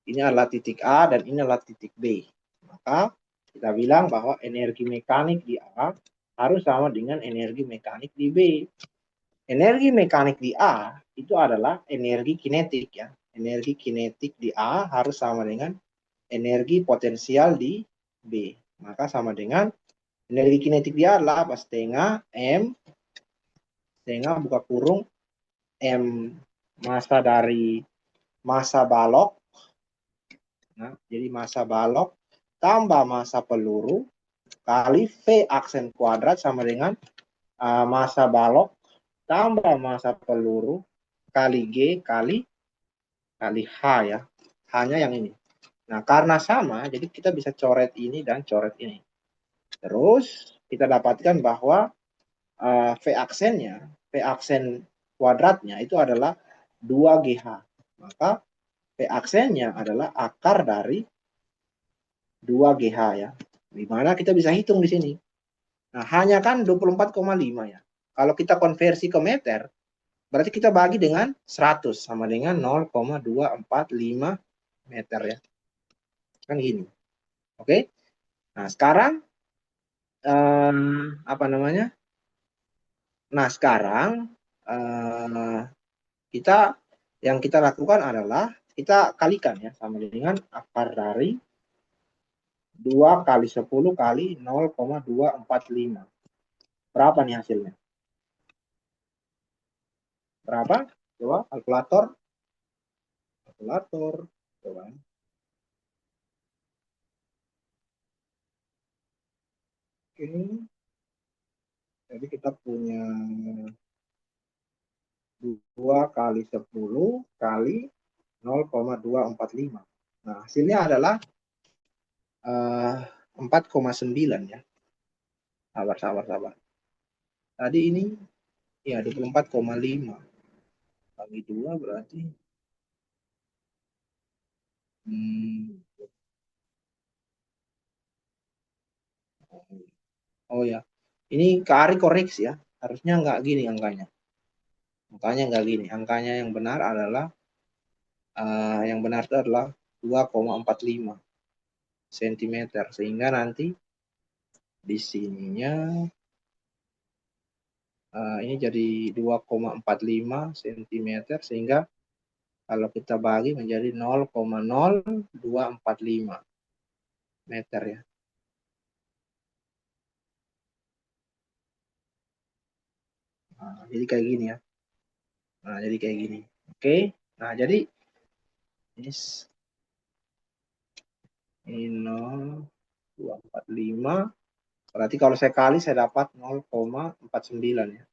Ini adalah titik A dan ini adalah titik B. Maka kita bilang bahwa energi mekanik di A harus sama dengan energi mekanik di B. Energi mekanik di A itu adalah energi kinetik ya. Energi kinetik di A harus sama dengan energi potensial di B. Maka sama dengan energi kinetik di A adalah apa? Setengah M, setengah buka kurung M massa dari massa balok. Nah, jadi massa balok tambah massa peluru kali V aksen kuadrat sama dengan massa balok tambah massa peluru kali G kali H ya. Hanya yang ini. Nah, karena sama, jadi kita bisa coret ini dan coret ini. Terus kita dapatkan bahwa V aksen kuadratnya itu adalah 2GH. Maka V aksennya adalah akar dari 2GH ya. Di mana kita bisa hitung di sini. Nah, hanya kan 24,5 ya. Kalau kita konversi ke meter, berarti kita bagi dengan 100 sama dengan 0,245 meter ya. Kan gini. Oke. Nah, sekarang apa namanya? Nah, sekarang kita yang kita lakukan adalah kita kalikan ya sama dengan akar dari 2 kali 10 kali 0,245. Berapa nih hasilnya? Berapa? Coba kalkulator. Kalkulator. Coba. Oke. Jadi kita punya 2 kali 10 kali 0,245. Nah, hasilnya adalah 4,9 ya. Sabar, sabar, sabar. Tadi ini ya 24,5 bagi 2 berarti hmm, oh ya. Ini Kak Ari koreksi ya. Harusnya nggak gini angkanya. Angkanya nggak gini. Angkanya yang benar adalah yang benar itu adalah 2,45 cm. Sehingga nanti di sininya ini jadi 2,45 cm sehingga kalau kita bagi menjadi 0,0245 meter ya. Nah, jadi kayak gini ya. Nah, jadi kayak gini. Oke. Nah, jadi ini 0,245. Berarti kalau saya kali saya dapat 0,49 ya.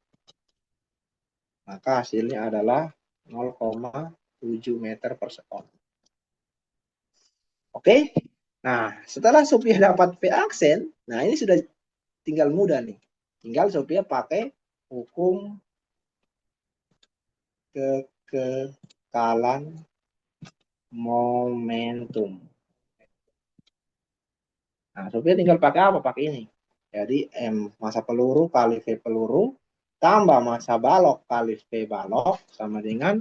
Maka hasilnya adalah 0,7 meter per sekon. Oke. Nah, setelah Sophia dapat V aksen, nah ini sudah tinggal mudah nih. Tinggal Sophia pakai hukum kekekalan momentum. Nah, Sophia tinggal pakai apa? Pakai ini. Jadi M massa peluru kali V peluru tambah massa balok kali V balok sama dengan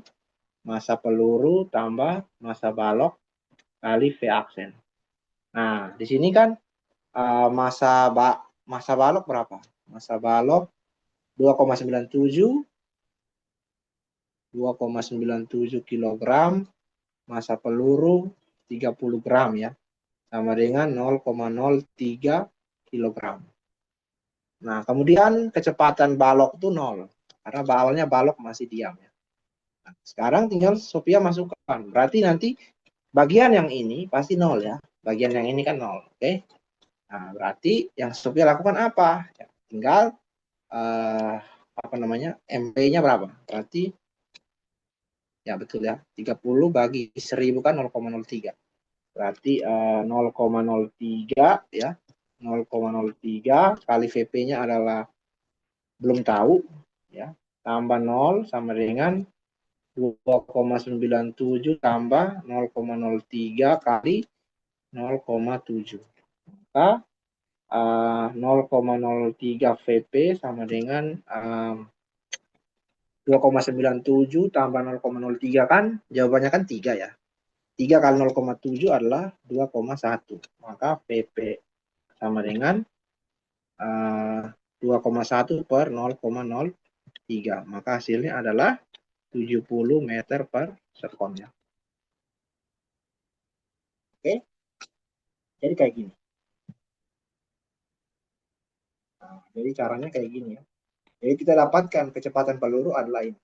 massa peluru tambah massa balok kali V aksen. Nah, di sini kan massa balok berapa? Massa balok 2,97 kilogram, massa peluru 30 gram ya. Sama dengan 0,03 kilogram. Nah, kemudian kecepatan balok itu 0. Karena awalnya balok masih diam ya. Nah, sekarang tinggal Sophia masukkan. Berarti nanti bagian yang ini pasti 0 ya. Bagian yang ini kan 0. Oke. Nah, berarti yang Sophia lakukan apa? Ya, tinggal apa namanya? MP-nya berapa? Berarti ya betul ya. 30 bagi 1000 kan 0,03. Berarti 0,03 ya. 0,03 kali VP-nya adalah belum tahu ya. Tambah 0 sama dengan 2,97 tambah 0,03 kali 0,7. Maka 0,03 VP sama dengan 2,97 tambah 0,03 kan jawabannya kan 3 ya. 3 kali 0,7 adalah 2,1. Maka VP sama dengan 2,1 per 0,03. Maka hasilnya adalah 70 meter per sekon ya. Oke. Jadi kayak gini. Nah, jadi caranya kayak gini ya. Jadi kita dapatkan kecepatan peluru adalah ini.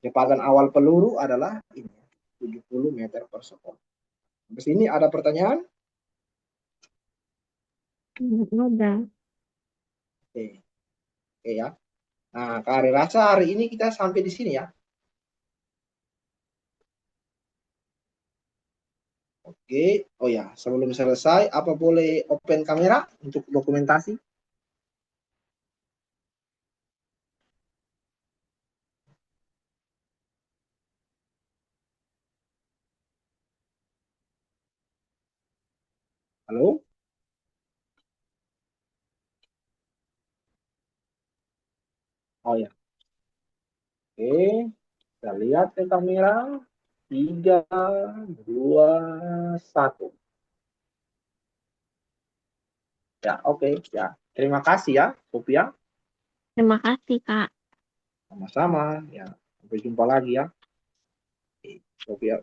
Kecepatan awal peluru adalah ini, 70 meter per sekon. Di sini ada pertanyaan? Ada. Oke. Oke ya. Nah, Kak rasa hari ini kita sampai di sini ya. Oke. Oh ya, sebelum selesai, apa boleh open kamera untuk dokumentasi? Halo? Oh ya. Oke. Kita lihat ke kamera. 3, 2, 1. Ya, oke, ya. Terima kasih ya, Sophia. Terima kasih, Kak. Sama-sama. Ya, sampai jumpa lagi ya. Oke, Sophia.